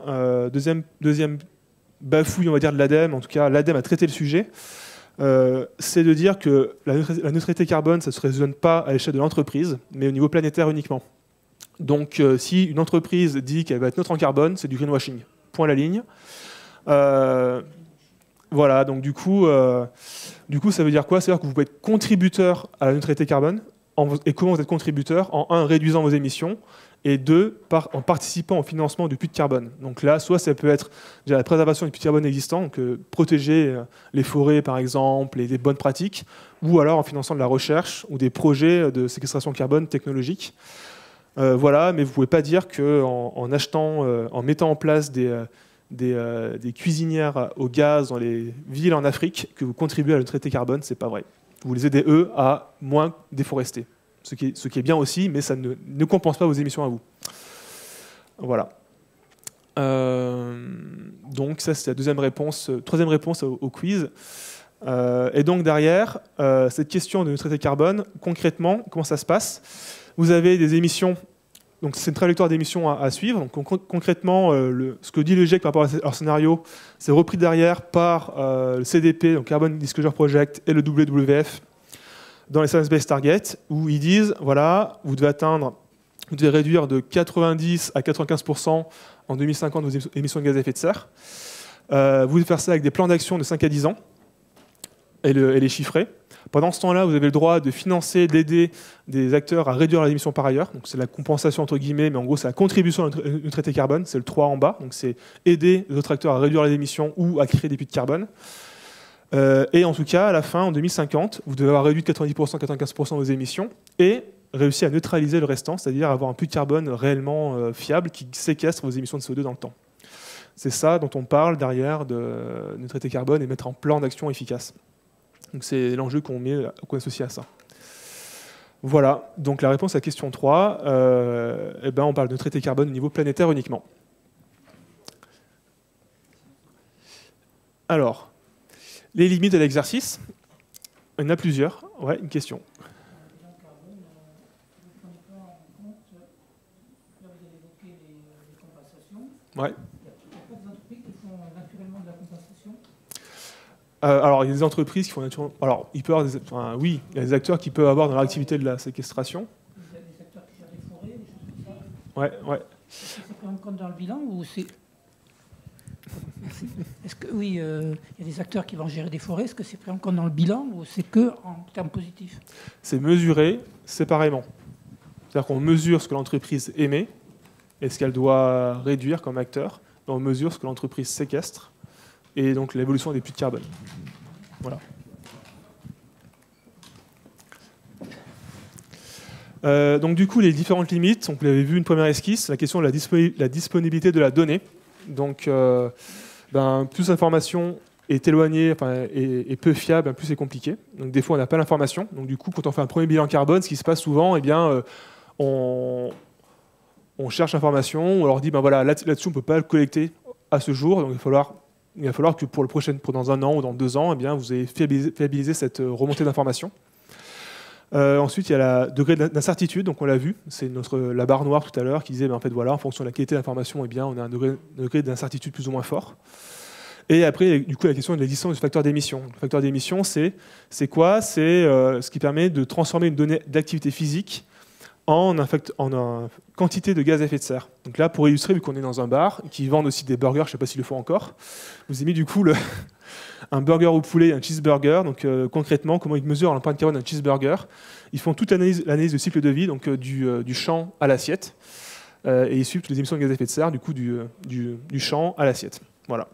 deuxième bafouille, on va dire, de l'ADEME, en tout cas, l'ADEME a traité le sujet, c'est de dire que la neutralité carbone, ça ne se raisonne pas à l'échelle de l'entreprise, mais au niveau planétaire uniquement. Donc, si une entreprise dit qu'elle va être neutre en carbone, c'est du greenwashing. Point à la ligne. Voilà, donc du coup, ça veut dire quoi ? C'est-à-dire que vous pouvez être contributeur à la neutralité carbone, et comment vous êtes contributeur ? En réduisant vos émissions, et 2, en participant au financement du puits de carbone. Donc là, soit ça peut être déjà la préservation du puits de carbone existant, donc protéger les forêts par exemple, et des bonnes pratiques, ou alors en finançant de la recherche ou des projets de séquestration de carbone technologique. Voilà, mais vous ne pouvez pas dire qu'en en mettant en place des cuisinières au gaz dans les villes en Afrique, que vous contribuez à la neutralité carbone, c'est pas vrai. Vous les aidez, eux, à moins déforester. Ce qui est bien aussi, mais ça ne compense pas vos émissions à vous. Voilà. Donc ça, c'est la troisième réponse au quiz. Et donc derrière, cette question de neutralité carbone, concrètement, comment ça se passe? Vous avez des émissions, donc c'est une trajectoire d'émissions à suivre. Donc concrètement, ce que dit le GIEC par rapport à leur scénario, c'est repris derrière par le CDP, donc Carbon Disclosure Project, et le WWF, dans les Science Based Targets, où ils disent, voilà, vous devez réduire de 90 à 95% en 2050 vos émissions de gaz à effet de serre. Vous devez faire ça avec des plans d'action de 5 à 10 ans, et les chiffrer. Pendant ce temps-là, vous avez le droit de financer, d'aider des acteurs à réduire leurs émissions par ailleurs. Donc c'est la compensation entre guillemets, mais en gros c'est la contribution à la neutralité carbone, c'est le 3 en bas. Donc c'est aider les autres acteurs à réduire les émissions ou à créer des puits de carbone. Et en tout cas, à la fin, en 2050, vous devez avoir réduit de 90%, 95% vos émissions et réussi à neutraliser le restant, c'est-à-dire avoir un puits de carbone réellement fiable qui séquestre vos émissions de CO2 dans le temps. C'est ça dont on parle derrière de neutralité carbone et mettre en plan d'action efficace. Donc c'est l'enjeu qu'on associe à ça. Voilà, donc la réponse à la question 3, on parle de neutralité carbone au niveau planétaire uniquement. Alors, les limites de l'exercice, il y en a plusieurs. Ouais, une question. Ouais. Alors, il y a des entreprises qui font naturellement. Alors, il peut y avoir oui, il y a des acteurs qui peuvent avoir dans l'activité de la séquestration. Des acteurs qui gèrent des forêts, des choses comme ça. Ouais. Est-ce que c'est pris en compte dans le bilan ou c'est. Est-ce que oui, il y a des acteurs qui vont gérer des forêts. Est-ce que c'est pris en compte dans le bilan ou c'est que en termes positifs? C'est mesuré séparément. C'est-à-dire qu'on mesure ce que l'entreprise émet et ce qu'elle doit réduire comme acteur. Et on mesure ce que l'entreprise séquestre et donc l'évolution des puits de carbone. Voilà. Donc du coup, les différentes limites, donc vous l'avez vu une première esquisse, la question de la disponibilité de la donnée. Donc plus l'information est éloignée et peu fiable, plus c'est compliqué. Donc des fois on n'a pas l'information. Donc du coup, quand on fait un premier bilan carbone, ce qui se passe souvent, on cherche l'information, on leur dit voilà, là-dessus on ne peut pas le collecter à ce jour, donc il va falloir que pour dans 1 an ou dans 2 ans, vous ayez fiabilisé cette remontée d'informations. Ensuite, il y a le degré d'incertitude, donc on l'a vu, c'est la barre noire tout à l'heure qui disait en fonction de la qualité de l'information, on a un degré d'incertitude plus ou moins fort. Et après, du coup, la question de l'existence du facteur d'émission. Le facteur d'émission, c'est quoi? C'est ce qui permet de transformer une donnée d'activité physique en quantité de gaz à effet de serre. Donc là, pour illustrer, vu qu'on est dans un bar, qui vendent aussi des burgers, je ne sais pas s'ils le font encore, je vous ai mis du coup un burger au poulet, un cheeseburger. Donc concrètement, comment ils mesurent l'empreinte carbone d'un cheeseburger? Ils font toute l'analyse de cycle de vie, donc du champ à l'assiette, et ils suivent toutes les émissions de gaz à effet de serre, du coup du champ à l'assiette. Voilà.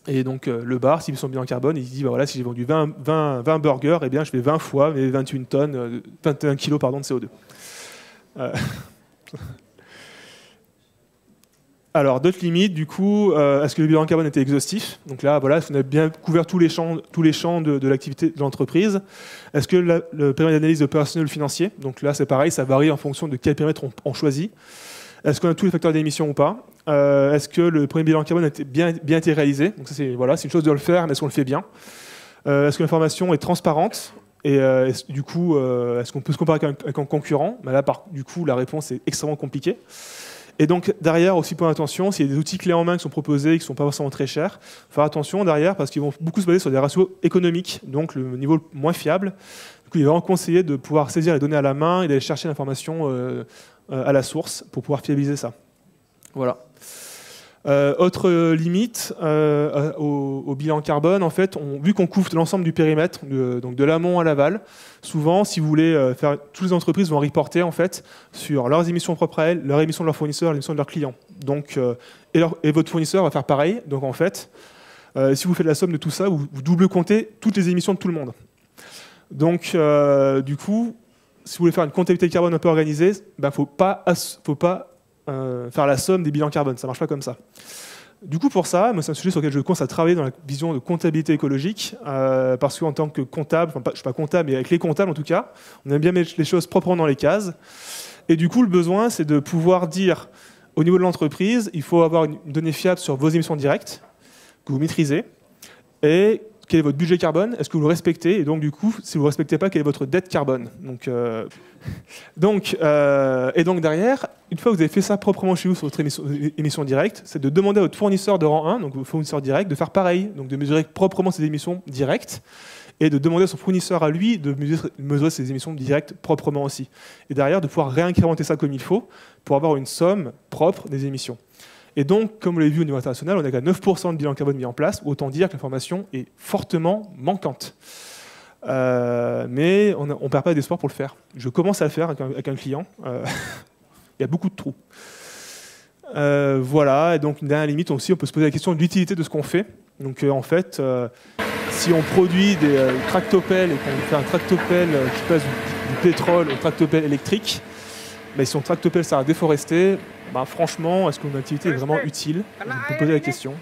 Et donc le bar, s'ils sont bien en carbone, il dit voilà, si j'ai vendu 20 burgers, je fais 20 fois mes 21 kilos de CO2. Alors, d'autres limites, du coup, est-ce que le bilan carbone était exhaustif? Donc là, voilà, est-ce qu'on a bien couvert tous les champs de l'activité de l'entreprise? Est-ce que le périmètre d'analyse de personnel financier? Donc là, c'est pareil, ça varie en fonction de quel périmètre on choisit. Est-ce qu'on a tous les facteurs d'émission ou pas? Est-ce que le premier bilan carbone a bien été réalisé? Donc ça, c'est une chose de le faire, mais est-ce qu'on le fait bien? Est-ce que l'information est transparente? Et du coup, est-ce qu'on peut se comparer avec un concurrent? Là, du coup, la réponse est extrêmement compliquée. Et donc, derrière, aussi, point attention, s'il y a des outils clés en main qui sont proposés, qui ne sont pas forcément très chers, il faut faire attention derrière, parce qu'ils vont beaucoup se baser sur des ratios économiques, donc le niveau moins fiable. Du coup, il est vraiment conseillé de pouvoir saisir les données à la main et d'aller chercher l'information à la source pour pouvoir fiabiliser ça. Voilà. Autre limite au bilan carbone, en fait, vu qu'on couvre l'ensemble du périmètre, donc de l'amont à l'aval, souvent, si vous voulez faire, toutes les entreprises vont reporter en fait sur leurs émissions propres à elles, leurs émissions de leurs fournisseurs, les émissions de leurs clients. Donc, et votre fournisseur va faire pareil. Donc en fait, si vous faites la somme de tout ça, vous double comptez toutes les émissions de tout le monde. Donc, du coup, si vous voulez faire une comptabilité carbone un peu organisée, ben, faut pas faire la somme des bilans carbone. Ça marche pas comme ça. Du coup, pour ça, moi, c'est un sujet sur lequel je commence à travailler dans la vision de comptabilité écologique, parce qu'en tant que comptable, enfin, je ne suis pas comptable, mais avec les comptables en tout cas, on aime bien mettre les choses proprement dans les cases. Et du coup, le besoin, c'est de pouvoir dire, au niveau de l'entreprise, il faut avoir une donnée fiable sur vos émissions directes, que vous maîtrisez, et quel est votre budget carbone, est-ce que vous le respectez, et donc du coup, si vous ne le respectez pas, quelle est votre dette carbone. Donc derrière, une fois que vous avez fait ça proprement chez vous sur votre émission directe, c'est de demander à votre fournisseur de rang 1, donc votre fournisseur direct, de faire pareil, donc de mesurer proprement ses émissions directes, et de demander à son fournisseur à lui de mesurer ses émissions directes proprement aussi. Et derrière, de pouvoir réincrémenter ça comme il faut pour avoir une somme propre des émissions. Et donc, comme vous l'avez vu au niveau international, on n'a qu'à 9% de bilan carbone mis en place, autant dire que l'information est fortement manquante. Mais on ne perd pas d'espoir pour le faire. Je commence à le faire avec un client. Il y a beaucoup de trous. Voilà, et donc une dernière limite aussi, on peut se poser la question de l'utilité de ce qu'on fait. Donc en fait, si on produit des tractopelles et qu'on fait un tractopelle qui passe du pétrole au tractopelle électrique, mais si on tractopelle ça à déforester, bah, franchement, est-ce que notre activité est vraiment utile? Je peux poser la question.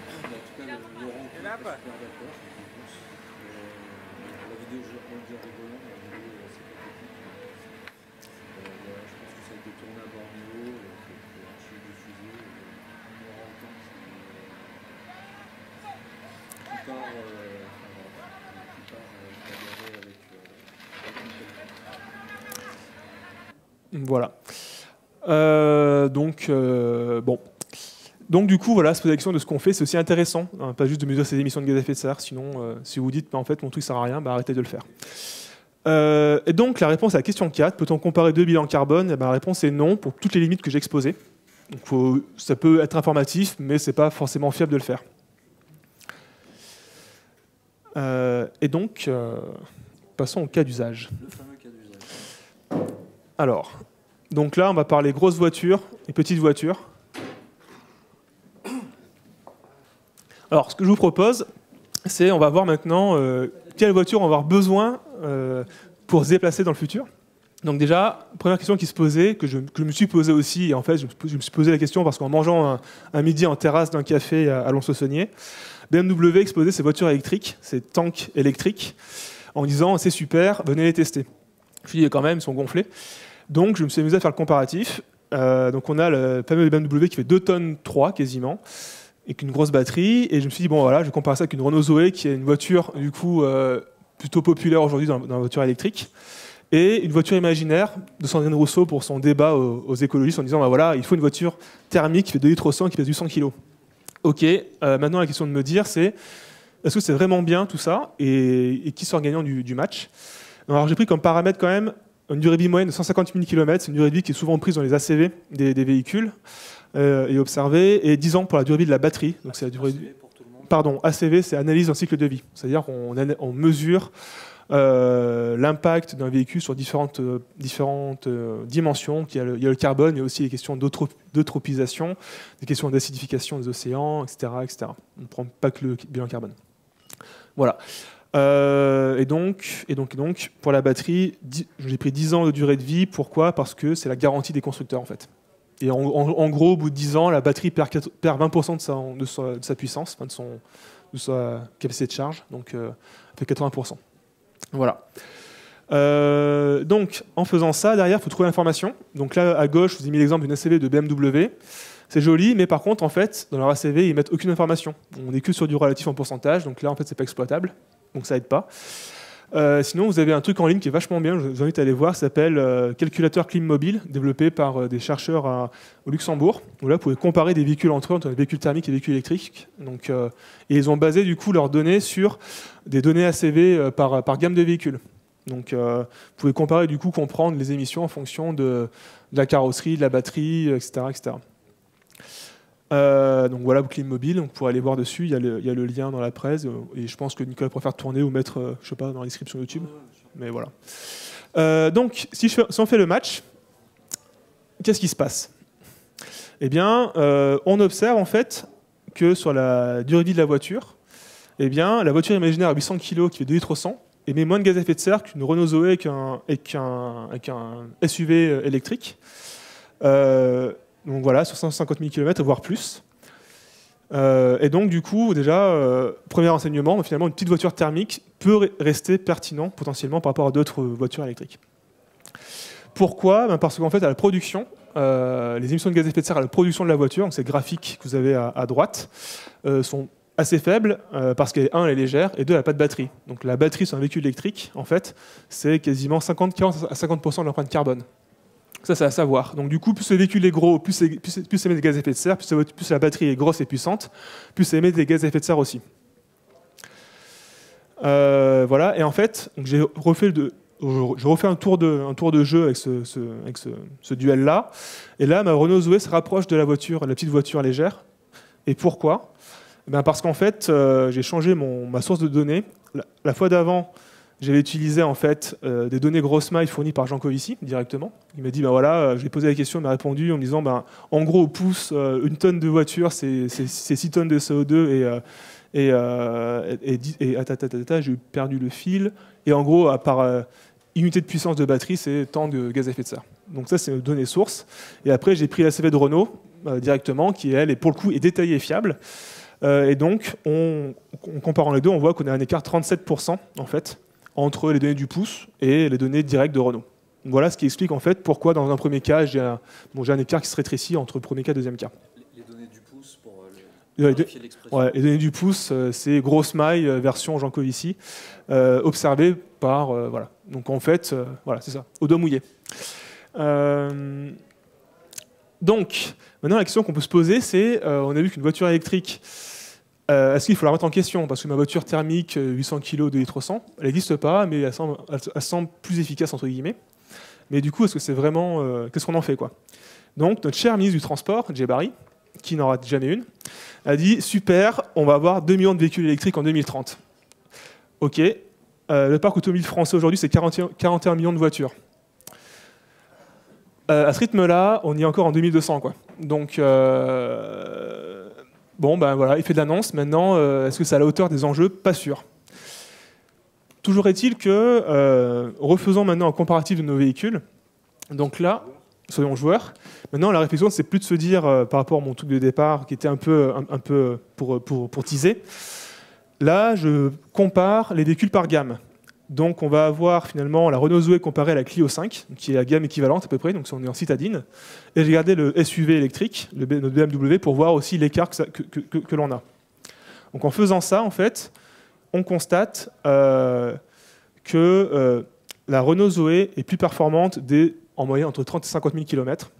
Voilà. Bon. Donc du coup, voilà, se poser la question de ce qu'on fait, c'est aussi intéressant, hein, pas juste de mesurer ses émissions de gaz à effet de serre, sinon, si vous dites, bah, en fait, mon truc sert à rien, bah, arrêtez de le faire. Et donc, la réponse à la question 4, peut-on comparer deux bilans carbone? La réponse est non, pour toutes les limites que j'ai exposées. Donc, ça peut être informatif, mais c'est pas forcément fiable de le faire. Et donc, passons au cas d'usage. Le fameux cas d'usage. Alors, donc là, on va parler grosses voitures et petites voitures. Alors, ce que je vous propose, c'est, on va voir maintenant quelle voiture on va avoir besoin pour se déplacer dans le futur. Donc déjà, première question qui se posait, que je me suis posée aussi, et en fait, je me suis posé la question parce qu'en mangeant un midi en terrasse d'un café à Lons-le-Saunier, BMW exposait ses voitures électriques, ses tanks électriques, en disant « c'est super, venez les tester ». Je me suis dit « quand même, ils sont gonflés ». Donc je me suis amusé à faire le comparatif. Donc on a le fameux BMW qui fait 2 tonnes 3 quasiment, avec une grosse batterie, et je me suis dit bon voilà, je vais comparer ça avec une Renault Zoé qui est une voiture du coup plutôt populaire aujourd'hui dans la voiture électrique, et une voiture imaginaire de Sandrine Rousseau pour son débat aux écologistes en disant bah voilà, il faut une voiture thermique qui fait 2 litres au 100 qui pèse 800 kg. Ok, maintenant la question de me dire c'est est-ce que c'est vraiment bien tout ça, et qui sort gagnant du match? Alors j'ai pris comme paramètre quand même une durée de vie moyenne de 150 000 km, c'est une durée de vie qui est souvent prise dans les ACV des véhicules et observée, et 10 ans pour la durée de vie de la batterie. Donc c'est la durée de vie. Pardon, ACV, c'est analyse d'un cycle de vie. C'est-à-dire qu'on mesure l'impact d'un véhicule sur différentes dimensions. Il y a le carbone, il y a aussi les questions d'eutropisation, des questions d'acidification des océans, etc., etc. On ne prend pas que le bilan carbone. Voilà. Et donc, pour la batterie, j'ai pris 10 ans de durée de vie. Pourquoi? Parce que c'est la garantie des constructeurs, en fait. Et en gros, au bout de 10 ans, la batterie perd 20% de sa puissance, enfin de sa capacité de charge, donc elle fait 80%. Voilà. Donc, en faisant ça, derrière, il faut trouver l'information. Donc là, à gauche, je vous ai mis l'exemple d'une ACV de BMW. C'est joli, mais par contre, en fait, dans leur ACV, ils mettent aucune information. On n'est que sur du relatif en pourcentage, donc là, en fait, c'est pas exploitable. Donc ça aide pas. Sinon, vous avez un truc en ligne qui est vachement bien, je vous invite à aller voir, ça s'appelle Calculateur Clim Mobile, développé par des chercheurs au Luxembourg. Où là, vous pouvez comparer des véhicules entre eux, entre les véhicules thermiques et les véhicules électriques. Donc, et ils ont basé du coup leurs données sur des données ACV par gamme de véhicules. Donc, vous pouvez comparer du coup, comprendre les émissions en fonction de la carrosserie, de la batterie, etc., etc. Donc voilà, clim mobile, on pourrait aller voir dessus, il y a le lien dans la presse, et je pense que Nicolas pourrait faire tourner ou mettre, je sais pas, dans la description YouTube. Mais voilà. Donc, si on fait le match, qu'est-ce qui se passe? Eh bien, on observe en fait que sur la durée de vie de la voiture, eh bien, la voiture imaginaire à 800 kg qui fait 2 litres au 100 émet moins de gaz à effet de serre qu'une Renault Zoé avec un SUV électrique. Donc voilà, sur 150 000 km, voire plus. Et donc, du coup, déjà, premier renseignement, finalement, une petite voiture thermique peut rester pertinent potentiellement par rapport à d'autres voitures électriques. Pourquoi? Parce qu'en fait, à la production, les émissions de gaz à effet de serre à la production de la voiture, donc ces graphiques que vous avez à droite, sont assez faibles parce qu'elle est légère et 2, elle n'a pas de batterie. Donc la batterie sur un véhicule électrique, en fait, c'est quasiment 40 à 50% de l'empreinte carbone. Ça, c'est à savoir. Donc du coup, plus le véhicule est gros, plus ça émet des gaz à effet de serre, plus la batterie est grosse et puissante, plus ça émet des gaz à effet de serre aussi. Voilà, et en fait, je refais un tour de jeu avec ce duel-là. Et là, ma Renault Zoé se rapproche de la petite voiture légère. Et pourquoi? Parce qu'en fait, j'ai changé ma source de données. La fois d'avant, j'avais utilisé en fait des données GrossMiles fournies par Jean Covici directement. Il m'a dit, voilà, je lui ai posé la question, il m'a répondu en me disant, en gros, au pouce, une tonne de voiture, c'est 6 tonnes de CO2 j'ai perdu le fil. Et en gros, par unité de puissance de batterie, c'est tant de gaz à effet de serre. Donc ça, c'est une donnée source. Et après, j'ai pris la CV de Renault directement, qui elle, pour le coup, est détaillée et fiable. Et donc, en comparant les deux, on voit qu'on a un écart 37% en fait entre les données du pouce et les données directes de Renault. Donc voilà ce qui explique en fait pourquoi dans un premier cas j'ai un écart qui se rétrécit entre le premier cas et le deuxième cas. Les données du pouce pour vérifier l'expression. Ouais, les données du pouce, c'est GrossMiles version Jean Covici, observé par voilà. Donc en fait, voilà, c'est ça, au doigt mouillé. Donc maintenant la question qu'on peut se poser, c'est on a vu qu'une voiture électrique, est-ce qu'il faut la remettre en question? Parce que ma voiture thermique, 800 kg, 2 litres au 100, elle n'existe pas, mais elle semble plus efficace, entre guillemets. Mais du coup, est-ce que c'est vraiment... qu'est-ce qu'on en fait, quoi? Donc, notre cher ministre du Transport, Jay Barry, qui n'en rate jamais une, a dit, super, on va avoir 2 millions de véhicules électriques en 2030. OK. Le parc automobile français, aujourd'hui, c'est 41 millions de voitures. À ce rythme-là, on y est encore en 2200, quoi. Donc... Bon, ben voilà, il fait de l'annonce. Maintenant, est-ce que c'est à la hauteur des enjeux? Pas sûr. Toujours est-il que, refaisons maintenant un comparatif de nos véhicules. Donc là, soyons joueurs. Maintenant, la réflexion, c'est plus de se dire, par rapport à mon truc de départ, qui était un peu pour teaser. Là, je compare les véhicules par gamme. Donc, on va avoir finalement la Renault Zoé comparée à la Clio 5, qui est la gamme équivalente à peu près, donc on est en citadine. Et j'ai gardé le SUV électrique, notre BMW, pour voir aussi l'écart que l'on a. Donc, en faisant ça, en fait, on constate que la Renault Zoé est plus performante en moyenne entre 30 et 50 000 km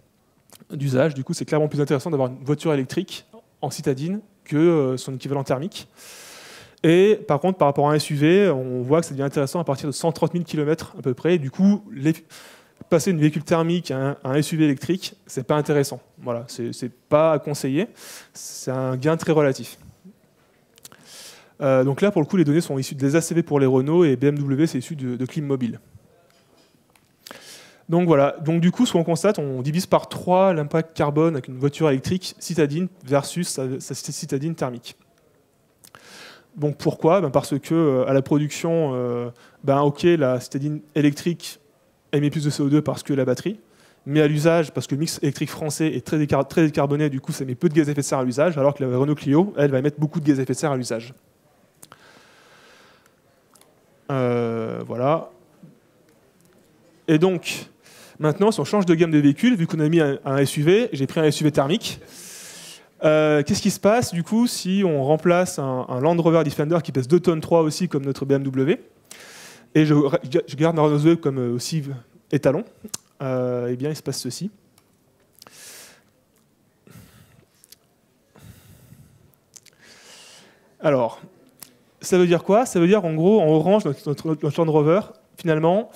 d'usage. Du coup, c'est clairement plus intéressant d'avoir une voiture électrique en citadine que son équivalent thermique. Et par contre, par rapport à un SUV, on voit que ça devient intéressant à partir de 130 000 km à peu près. Et du coup, passer d'une véhicule thermique à un SUV électrique, c'est pas intéressant. Voilà, c'est pas à conseiller. C'est un gain très relatif. Donc là, pour le coup, les données sont issues des ACV pour les Renault et BMW, c'est issu de Clim Mobile. Donc voilà. Donc du coup, ce qu'on constate, on divise par 3 l'impact carbone avec une voiture électrique citadine versus sa citadine thermique. Donc pourquoi? Parce que à la production, ok, la citadine électrique émet plus de CO2 parce que la batterie, mais à l'usage, parce que le mix électrique français est très décarboné, du coup ça émet peu de gaz à effet de serre à l'usage, alors que la Renault Clio, elle, va émettre beaucoup de gaz à effet de serre à l'usage. Voilà. Et donc, maintenant, si on change de gamme de véhicules, vu qu'on a mis un SUV, j'ai pris un SUV thermique. Qu'est-ce qui se passe du coup si on remplace un Land Rover Defender qui pèse 2 tonnes 3 aussi comme notre BMW et je garde ma Renault Zoé comme aussi étalon? Eh bien il se passe ceci. Alors ça veut dire quoi? Ça veut dire en gros en orange notre Land Rover finalement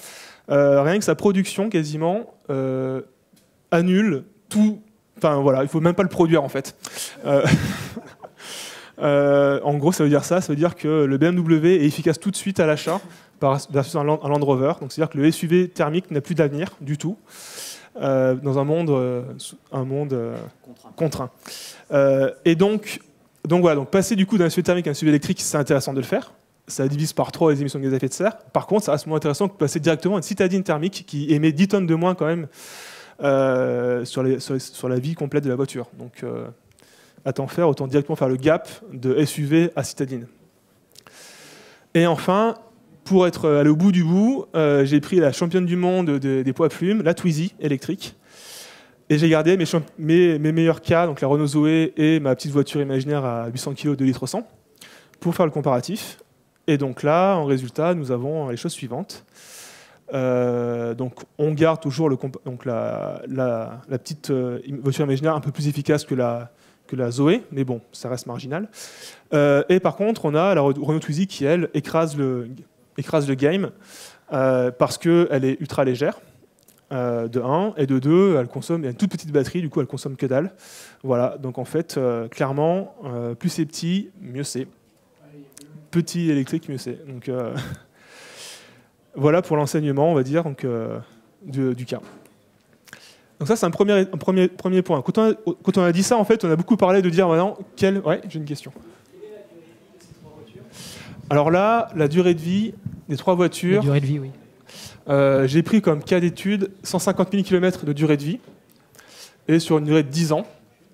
rien que sa production quasiment annule Enfin voilà, il faut même pas le produire en fait. En gros, ça veut dire ça. Ça veut dire que le BMW est efficace tout de suite à l'achat versus un Land Rover. Donc c'est-à-dire que le SUV thermique n'a plus d'avenir du tout dans un monde contraint. Et donc voilà. Donc passer du coup d'un SUV thermique à un SUV électrique, c'est intéressant de le faire. Ça divise par 3 les émissions de gaz à effet de serre. Par contre, ça reste moins intéressant que de passer directement à une citadine thermique qui émet 10 tonnes de moins quand même sur la vie complète de la voiture. Donc, à tant faire, autant directement faire le gap de SUV à citadine. Et enfin, pour être allé au bout du bout, j'ai pris la championne du monde des poids plumes, la Twizy électrique. Et j'ai gardé mes meilleurs cas, donc la Renault Zoé et ma petite voiture imaginaire à 800 kg, 2 litres 100, pour faire le comparatif. Et donc là, en résultat, nous avons les choses suivantes. Donc on garde toujours la petite voiture imaginaire un peu plus efficace que la Zoé, mais bon, ça reste marginal. Et par contre, on a la Renault Twizy qui, elle, écrase le game parce qu'elle est ultra légère, de 1, et de 2, elle a une toute petite batterie, du coup elle consomme que dalle. Voilà, donc en fait, clairement, plus c'est petit, mieux c'est. Petit électrique, mieux c'est. Donc voilà pour l'enseignement, on va dire, donc, du cas. Donc ça, c'est un premier point. Quand on a dit ça, en fait, on a beaucoup parlé de dire maintenant, ouais, j'ai une question. Alors là, la durée de vie des 3 voitures. La durée de vie, oui. J'ai pris comme cas d'étude 150 000 km de durée de vie et sur une durée de 10 ans.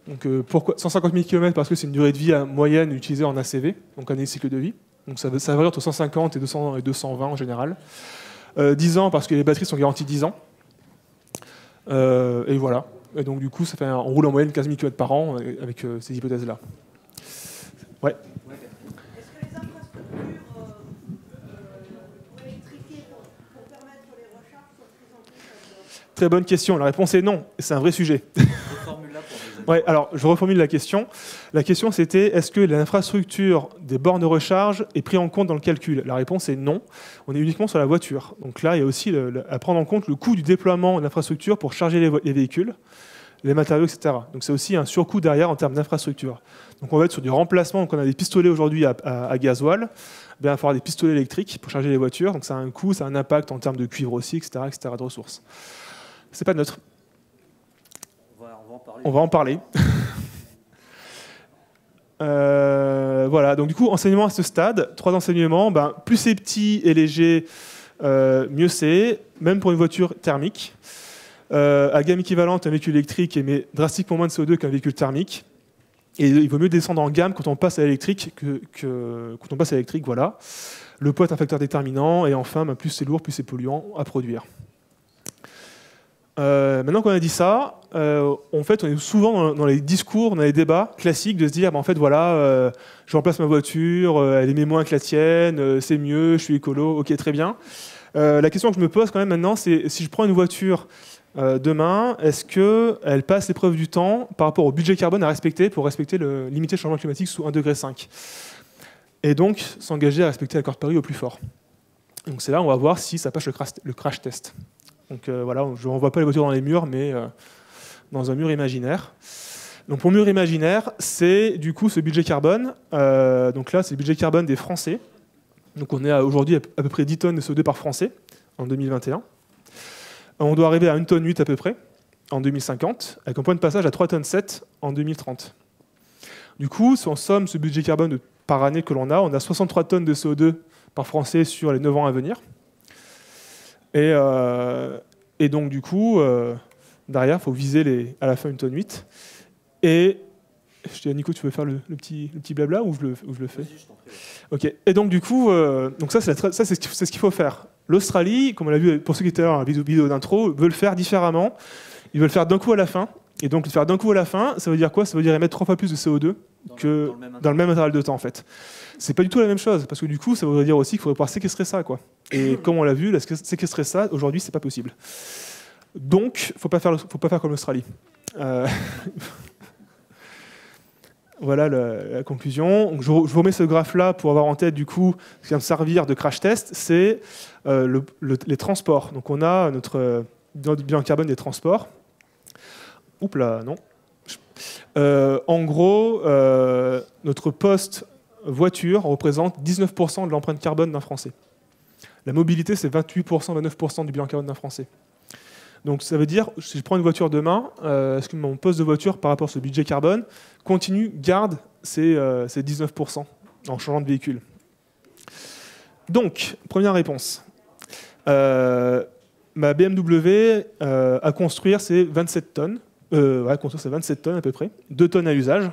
Donc pourquoi 150 000 km? Parce que c'est une durée de vie moyenne utilisée en ACV, donc année de cycle de vie. Donc ça varie entre 150 et 220 en général. 10 ans parce que les batteries sont garanties 10 ans. Et voilà. Et donc du coup, on roule en moyenne 15 000 km par an avec ces hypothèses-là. Ouais. Est-ce que les infrastructures électrifiées pour permettre les recharges sont prises en compte? Très bonne question. La réponse est non. C'est un vrai sujet. Ouais, alors je reformule la question. La question c'était, est-ce que l'infrastructure des bornes de recharge est prise en compte dans le calcul? La réponse est non. On est uniquement sur la voiture. Donc là, il y a aussi à prendre en compte le coût du déploiement de l'infrastructure pour charger les véhicules, les matériaux, etc. Donc c'est aussi un surcoût derrière en termes d'infrastructure. Donc on va être sur du remplacement. Donc on a des pistolets aujourd'hui à gasoil. Il va falloir des pistolets électriques pour charger les voitures. Donc ça a un coût, ça a un impact en termes de cuivre aussi, etc., de ressources. C'est pas neutre. On va en parler. Voilà, donc du coup, enseignement à ce stade, 3 enseignements. Plus c'est petit et léger, mieux c'est, même pour une voiture thermique. À gamme équivalente, un véhicule électrique émet drastiquement moins de CO2 qu'un véhicule thermique. Et il vaut mieux descendre en gamme quand on passe à l'électrique que quand on passe à l'électrique, voilà. Le poids est un facteur déterminant, et enfin, plus c'est lourd, plus c'est polluant à produire. Maintenant qu'on a dit ça, en fait, on est souvent dans les discours, dans les débats classiques de se dire, en fait, voilà, je remplace ma voiture, elle émet moins que la tienne, c'est mieux, je suis écolo, ok, très bien. La question que je me pose quand même maintenant, c'est si je prends une voiture demain, est-ce qu'elle passe l'épreuve du temps par rapport au budget carbone à respecter pour limiter le changement climatique sous 1,5 degré et donc s'engager à respecter l'accord de Paris au plus fort. Donc c'est là, on va voir si ça passe le crash test. Donc voilà, je n'envoie pas les voitures dans les murs, mais dans un mur imaginaire. Donc pour mur imaginaire, c'est du coup ce budget carbone. Donc là, c'est le budget carbone des Français. Donc on est aujourd'hui à peu près 10 tonnes de CO2 par Français en 2021. On doit arriver à 1,8 tonne à peu près en 2050, avec un point de passage à 3,7 tonnes en 2030. Du coup, si on somme ce budget carbone par année que l'on a, on a 63 tonnes de CO2 par Français sur les 9 ans à venir. Et donc, du coup, derrière, il faut viser à la fin 1,8 tonne. Et je dis à Nico, tu veux faire le petit blabla ou je le fais? Ok. Et donc, du coup, donc ça, c'est ce qu'il faut faire. L'Australie, comme on l'a vu pour ceux qui étaient dans la vidéo d'intro, veut le faire différemment. Ils veulent le faire d'un coup à la fin. Et donc, le faire d'un coup à la fin, ça veut dire quoi? Ça veut dire émettre 3 fois plus de CO2 que dans le même intervalle de temps, en fait. C'est pas du tout la même chose, parce que du coup, ça voudrait dire aussi qu'il faudrait pouvoir séquestrer ça, quoi. Et comme on l'a vu, séquestrer ça, aujourd'hui, c'est pas possible. Donc, faut pas faire comme l'Australie. Voilà la conclusion. Donc, je vous remets ce graphe-là pour avoir en tête, du coup, ce qui va me servir de crash test, c'est les transports. Donc, on a notre bilan carbone des transports. Oups là, non. En gros, notre poste voiture représente 19% de l'empreinte carbone d'un Français. La mobilité, c'est 28%, 29% du bilan carbone d'un Français. Donc ça veut dire, si je prends une voiture demain, est-ce que mon poste de voiture par rapport à ce budget carbone garde ces 19% en changeant de véhicule? Donc, première réponse. Ma BMW à construire, c'est 27 tonnes. Construire, c'est 27 tonnes à peu près. 2 tonnes à l'usage.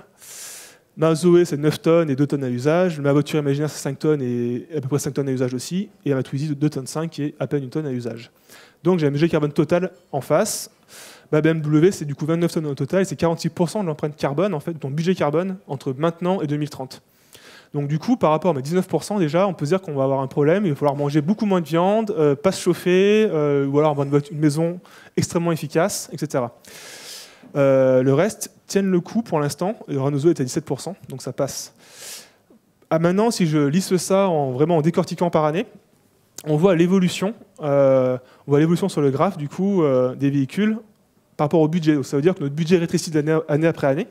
Ma Zoé, c'est 9 tonnes et 2 tonnes à l'usage. Ma voiture imaginaire, c'est 5 tonnes et à peu près 5 tonnes à l'usage aussi. Et ma Twizy, 2 tonnes 5 et à peine 1 tonne à l'usage. Donc j'ai un budget carbone total en face. Ma BMW, c'est du coup 29 tonnes au total. Et c'est 46% de l'empreinte carbone, en fait, de ton budget carbone entre maintenant et 2030. Donc du coup, par rapport à mes 19%, déjà, on peut se dire qu'on va avoir un problème. Il va falloir manger beaucoup moins de viande, pas se chauffer, ou alors avoir une maison extrêmement efficace, etc. Le reste tiennent le coup pour l'instant. Le Renault Zoé est à 17%, donc ça passe. Maintenant, si je lisse ça vraiment en décortiquant par année, on voit l'évolution. On voit l'évolution sur le graphe du coup des véhicules par rapport au budget. Donc, ça veut dire que notre budget rétrécit année après année.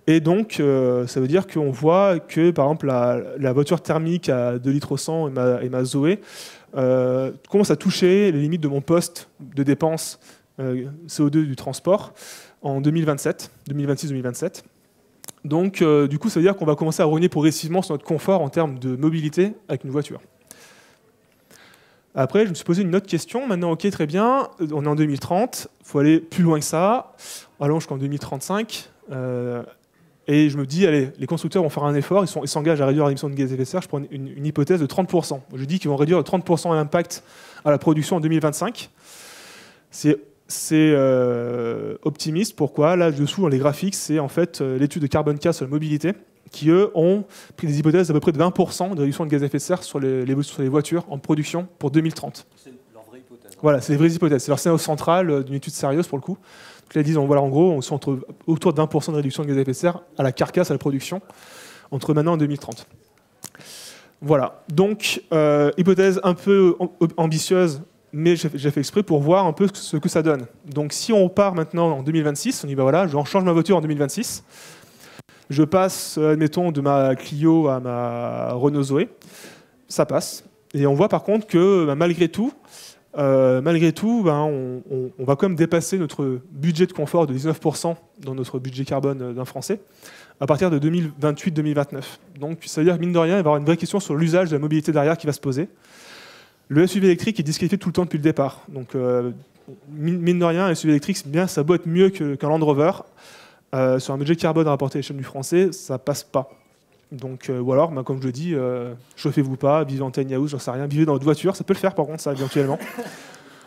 Et donc, ça veut dire qu'on voit que, par exemple, la voiture thermique à 2 litres au 100 et ma Zoé commence à toucher les limites de mon poste de dépenses CO2 du transport en 2026-2027. Donc, du coup, ça veut dire qu'on va commencer à rogner progressivement sur notre confort en termes de mobilité avec une voiture. Après, je me suis posé une autre question. Maintenant, ok, très bien, on est en 2030, il faut aller plus loin que ça. Allons jusqu'en 2035. Et je me dis, allez, les constructeurs vont faire un effort, ils s'engagent à réduire l'émission de gaz à effet de serre. Je prends une hypothèse de 30%. Je dis qu'ils vont réduire de 30% l'impact à la production en 2025. C'est optimiste. Pourquoi? Là, dessous, dans les graphiques, c'est en fait l'étude de Carbon Cast sur la mobilité, qui, eux, ont pris des hypothèses d'à peu près de 20% de réduction de gaz à effet de serre sur les voitures en production pour 2030. C'est leur vraie hypothèse. Voilà, c'est les vraies hypothèses. C'est leur scénario central d'une étude sérieuse, pour le coup. Donc là, ils disent, voilà, en gros, on est autour de 1% de réduction de gaz à effet de serre à la carcasse, à la production, entre maintenant et 2030. Voilà. Donc, hypothèse un peu ambitieuse, mais j'ai fait exprès pour voir un peu ce que ça donne. Donc, si on part maintenant en 2026, on dit, voilà, je change ma voiture en 2026. Je passe, admettons, de ma Clio à ma Renault Zoé. Ça passe. Et on voit par contre que malgré tout, on va quand même dépasser notre budget de confort de 19% dans notre budget carbone d'un Français à partir de 2028-2029. Donc ça veut dire que mine de rien, il va y avoir une vraie question sur l'usage de la mobilité derrière qui va se poser. Le SUV électrique est disqualifié tout le temps depuis le départ. Donc mine de rien, un SUV électrique, ça doit être mieux qu'un Land Rover. Sur un budget carbone rapporté à l'échelle du Français, ça passe pas. Donc, ou alors, comme je le dis, chauffez-vous pas, vivez en tiny house, j'en sais rien, vivez dans votre voiture, ça peut le faire par contre, ça, éventuellement.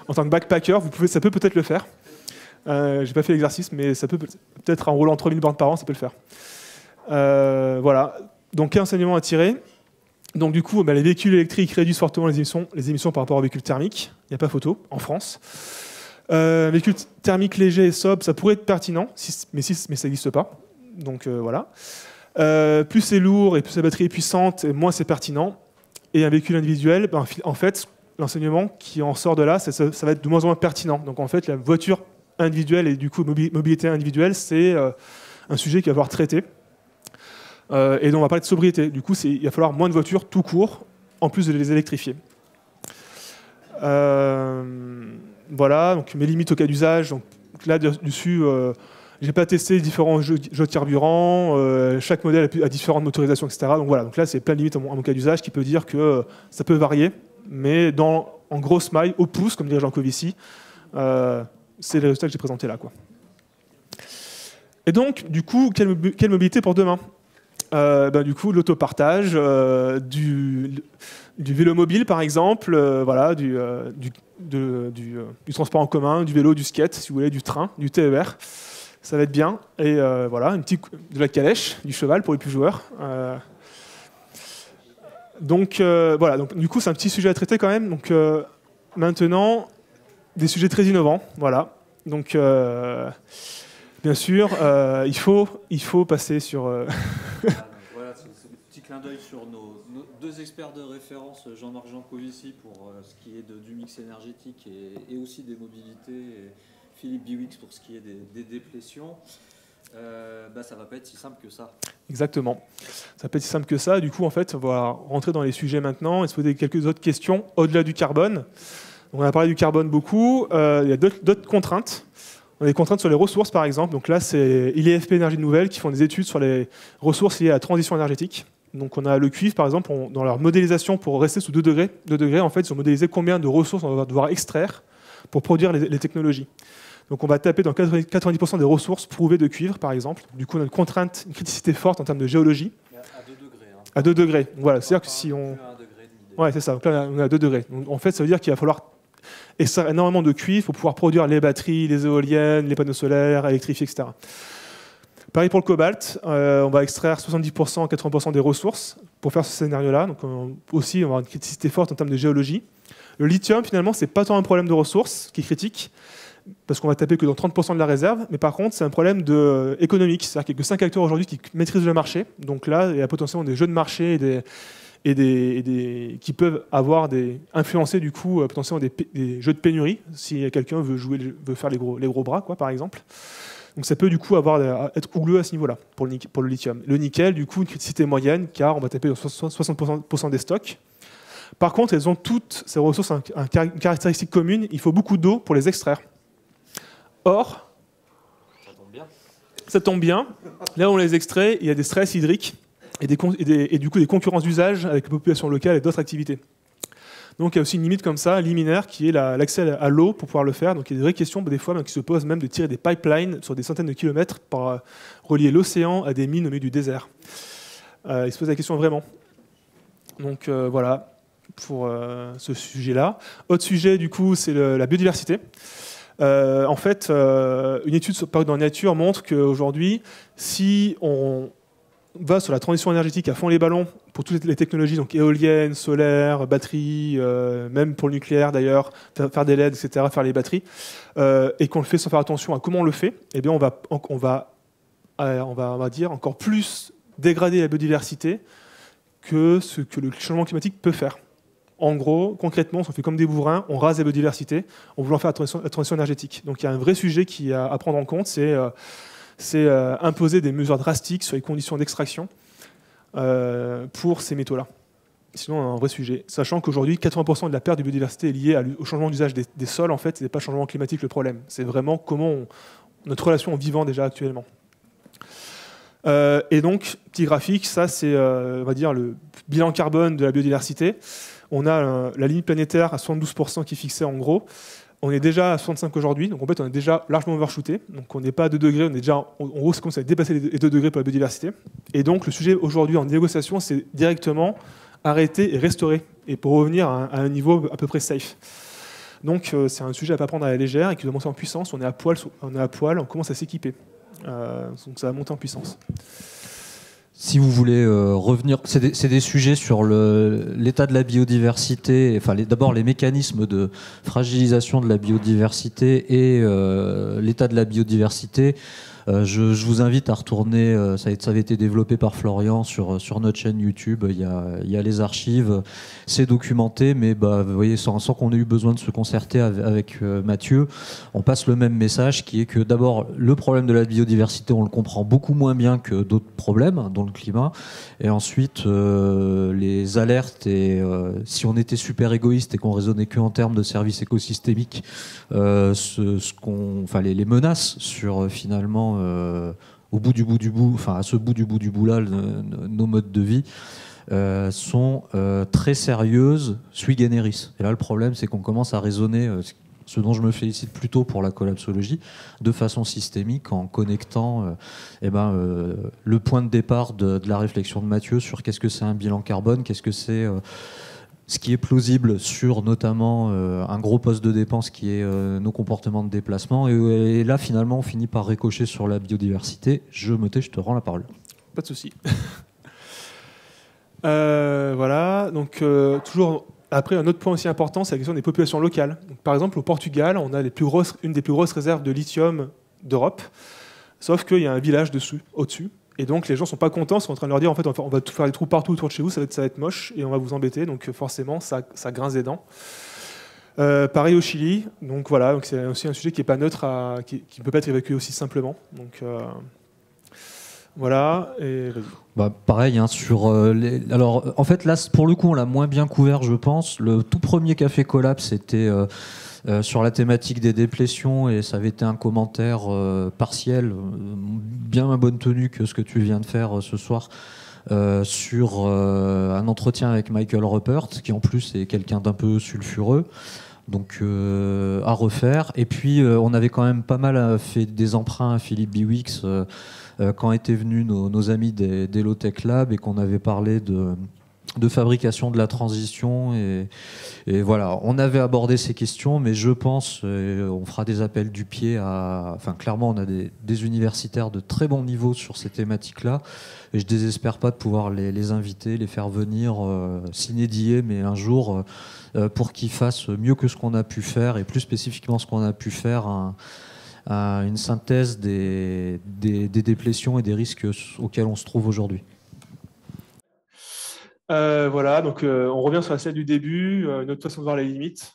En tant que backpacker, ça peut peut-être le faire. J'ai pas fait l'exercice, mais ça peut peut-être en roulant 3000 bornes par an, ça peut le faire. Voilà. Donc, quel enseignement à tirer? Donc, du coup, les véhicules électriques réduisent fortement les émissions par rapport aux véhicules thermiques. Il n'y a pas photo, en France. Véhicule thermique léger et sobre, ça pourrait être pertinent, mais ça n'existe pas. Donc voilà. Plus c'est lourd et plus la batterie est puissante, et moins c'est pertinent. Et un véhicule individuel, en fait, l'enseignement qui en sort de là, ça va être de moins en moins pertinent. Donc en fait, la voiture individuelle et du coup mobilité individuelle, c'est un sujet qu'il va falloir traiter. Et donc on va parler de sobriété. Du coup, il va falloir moins de voitures tout court, en plus de les électrifier. Voilà, donc mes limites au cas d'usage. Donc là, dessus, j'ai pas testé différents jeux de carburant. Chaque modèle a différentes motorisations, etc. Donc voilà, donc là, c'est plein de limites à mon cas d'usage qui peut dire que ça peut varier. Mais en grosse maille, au pouce, comme dirait Jean Covici, c'est les résultats que j'ai présentés là, quoi. Et donc, du coup, quelle mobilité pour demain? Du coup, l'autopartage, du vélo mobile, par exemple, voilà, du transport en commun, du vélo, du skate, si vous voulez, du train, du TER. Ça va être bien. Et voilà, de la calèche, du cheval pour les plus joueurs. Donc, voilà. Donc, du coup, c'est un petit sujet à traiter quand même. Donc, maintenant, des sujets très innovants. Voilà. Donc, bien sûr, il faut passer sur... Voilà, c'est un petit clin d'œil sur nos deux experts de référence, Jean-Marc Jancovici pour ce qui est du mix énergétique et aussi des mobilités, et Philippe Biwix pour ce qui est des déplétions. Ça va pas être si simple que ça. Exactement. Ça peut être si simple que ça. Du coup, en fait, on va rentrer dans les sujets maintenant et se poser quelques autres questions au-delà du carbone. Donc, on a parlé du carbone beaucoup. Il y a d'autres contraintes. On a des contraintes sur les ressources, par exemple. Donc là, c'est l'IFP Énergie Nouvelle qui font des études sur les ressources liées à la transition énergétique. Donc on a le cuivre, par exemple, dans leur modélisation pour rester sous 2 degrés, en fait, ils ont modélisé combien de ressources on va devoir extraire pour produire les technologies. Donc on va taper dans 90% des ressources prouvées de cuivre, par exemple. Du coup, on a une contrainte, une criticité forte en termes de géologie. À 2 degrés. Hein. À 2 degrés. Voilà, c'est-à-dire que si on... Ouais, c'est ça. Donc là, on est à 2 degrés. Donc, en fait, ça veut dire qu'il va falloir extraire énormément de cuivre pour pouvoir produire les batteries, les éoliennes, les panneaux solaires, électrifier, etc. Pareil pour le cobalt, on va extraire 70% à 80% des ressources pour faire ce scénario-là. Donc aussi, on va avoir une criticité forte en termes de géologie. Le lithium, finalement, c'est pas tant un problème de ressources qui est critique, parce qu'on va taper que dans 30% de la réserve, mais par contre, c'est un problème économique. C'est-à-dire qu'il n'y a que 5 acteurs aujourd'hui qui maîtrisent le marché. Donc là, il y a potentiellement des jeux de marché qui peuvent influencer du coup potentiellement des jeux de pénurie, si quelqu'un veut faire les gros bras, quoi, par exemple. Donc ça peut du coup être hougleux à ce niveau-là pour le lithium. Le nickel, du coup, une criticité moyenne, car on va taper dans 60% des stocks. Par contre, elles ont toutes ces ressources une caractéristique commune, il faut beaucoup d'eau pour les extraire. Or, ça tombe bien, là où on les extrait, il y a des stress hydriques et du coup des concurrences d'usage avec la population locale et d'autres activités. Donc il y a aussi une limite comme ça, liminaire, qui est l'accès à l'eau pour pouvoir le faire. Donc il y a des vraies questions, des fois, qui se posent même de tirer des pipelines sur des centaines de kilomètres pour relier l'océan à des mines au milieu du désert. Il se pose la question vraiment. Donc voilà, pour ce sujet-là. Autre sujet, du coup, c'est la biodiversité. En fait, une étude parue dans Nature montre qu'aujourd'hui, si on va sur la transition énergétique à fond les ballons pour toutes les technologies, donc éoliennes, solaires, batteries, même pour le nucléaire d'ailleurs, faire des LED, etc., faire les batteries, et qu'on le fait sans faire attention à comment on le fait, eh bien on va dire encore plus dégrader la biodiversité que ce que le changement climatique peut faire. En gros, concrètement, on fait comme des bourrins, on rase la biodiversité en voulant faire la transition énergétique. Donc il y a un vrai sujet à prendre en compte, c'est imposer des mesures drastiques sur les conditions d'extraction pour ces métaux-là. Sinon, on a un vrai sujet. Sachant qu'aujourd'hui, 80% de la perte de biodiversité est liée au changement d'usage des sols. En fait, ce n'est pas le changement climatique le problème. C'est vraiment notre relation au vivant déjà actuellement. Et donc, petit graphique, ça c'est on va dire le bilan carbone de la biodiversité. On a la limite planétaire à 72% qui est fixée en gros. On est déjà à 65 aujourd'hui, donc en fait on est déjà largement overshooté. Donc on n'est pas à 2 degrés, on est déjà, en gros c'est comme ça, à dépasser les 2 degrés pour la biodiversité. Et donc le sujet aujourd'hui en négociation, c'est directement arrêter et restaurer, et pour revenir à un niveau à peu près safe. Donc c'est un sujet à ne pas prendre à la légère et qui doit monter en puissance. On est à poil, on commence à s'équiper. Donc ça va monter en puissance. Si vous voulez revenir, c'est des sujets sur l'état de la biodiversité, enfin d'abord les mécanismes de fragilisation de la biodiversité et l'état de la biodiversité. Je vous invite à retourner, ça avait été développé par Florian sur notre chaîne YouTube, il y a les archives, c'est documenté, mais vous voyez, sans qu'on ait eu besoin de se concerter avec Mathieu, on passe le même message qui est que d'abord, le problème de la biodiversité, on le comprend beaucoup moins bien que d'autres problèmes, dont le climat, et ensuite, les alertes, et si on était super égoïste et qu'on raisonnait que en termes de services écosystémiques, les menaces sur finalement au bout du bout, enfin à ce bout du bout là, nos modes de vie sont très sérieuses sui generis. Et là, le problème, c'est qu'on commence à raisonner, ce dont je me félicite plutôt pour la collapsologie, de façon systémique en connectant le point de départ de la réflexion de Mathieu sur qu'est-ce que c'est un bilan carbone, qu'est-ce que c'est ce qui est plausible sur notamment un gros poste de dépense qui est nos comportements de déplacement. Et là, finalement, on finit par ricocher sur la biodiversité. Je te rends la parole. Pas de souci. Voilà. Donc, toujours, après, un autre point aussi important, c'est la question des populations locales. Donc, par exemple, au Portugal, on a une des plus grosses réserves de lithium d'Europe, sauf qu'il y a un village au-dessus. Et donc les gens sont pas contents, ils sont en train de leur dire en fait on va tout faire des trous partout autour de chez vous, ça va être moche et on va vous embêter, donc forcément ça grince des dents. Pareil au Chili, donc voilà, donc c'est aussi un sujet qui est pas neutre, qui ne peut pas être évacué aussi simplement. Donc Voilà, et vas-y. Bah, pareil, hein, alors, en fait, là, pour le coup, on l'a moins bien couvert, je pense. Le tout premier Café Collapse, c'était sur la thématique des déplétions, et ça avait été un commentaire partiel, bien moins bonne tenue que ce que tu viens de faire ce soir, sur un entretien avec Michael Ruppert, qui en plus est quelqu'un d'un peu sulfureux. Donc à refaire. Et puis on avait quand même pas mal fait des emprunts à Philippe Biwix quand étaient venus nos amis d'Hello Tech Lab et qu'on avait parlé de fabrication de la transition. Et voilà, on avait abordé ces questions, mais je pense, on fera des appels du pied à... Enfin, clairement, on a des universitaires de très bon niveau sur ces thématiques-là. Et je désespère pas de pouvoir les inviter, les faire venir, sine die, mais un jour... pour qu'ils fassent mieux que ce qu'on a pu faire, et plus spécifiquement ce qu'on a pu faire, une synthèse des déplétions et des risques auxquels on se trouve aujourd'hui. Voilà, donc on revient sur la slide du début, une autre façon de voir les limites.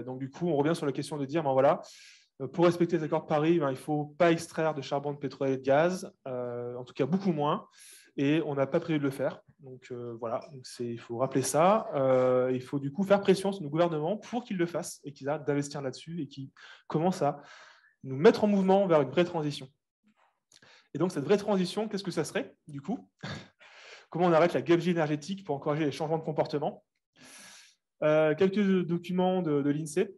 Donc du coup, on revient sur la question de dire, ben voilà, pour respecter les accords de Paris, ben, il ne faut pas extraire de charbon, de pétrole et de gaz, en tout cas beaucoup moins, et on n'a pas prévu de le faire. Donc voilà, il faut rappeler ça. Il faut du coup faire pression sur nos gouvernements pour qu'ils le fassent et qu'ils arrêtent d'investir là-dessus et qu'ils commencent à nous mettre en mouvement vers une vraie transition. Et donc cette vraie transition, qu'est-ce que ça serait du coup? Comment on arrête la gabegie énergétique pour encourager les changements de comportement? Quelques documents de l'INSEE.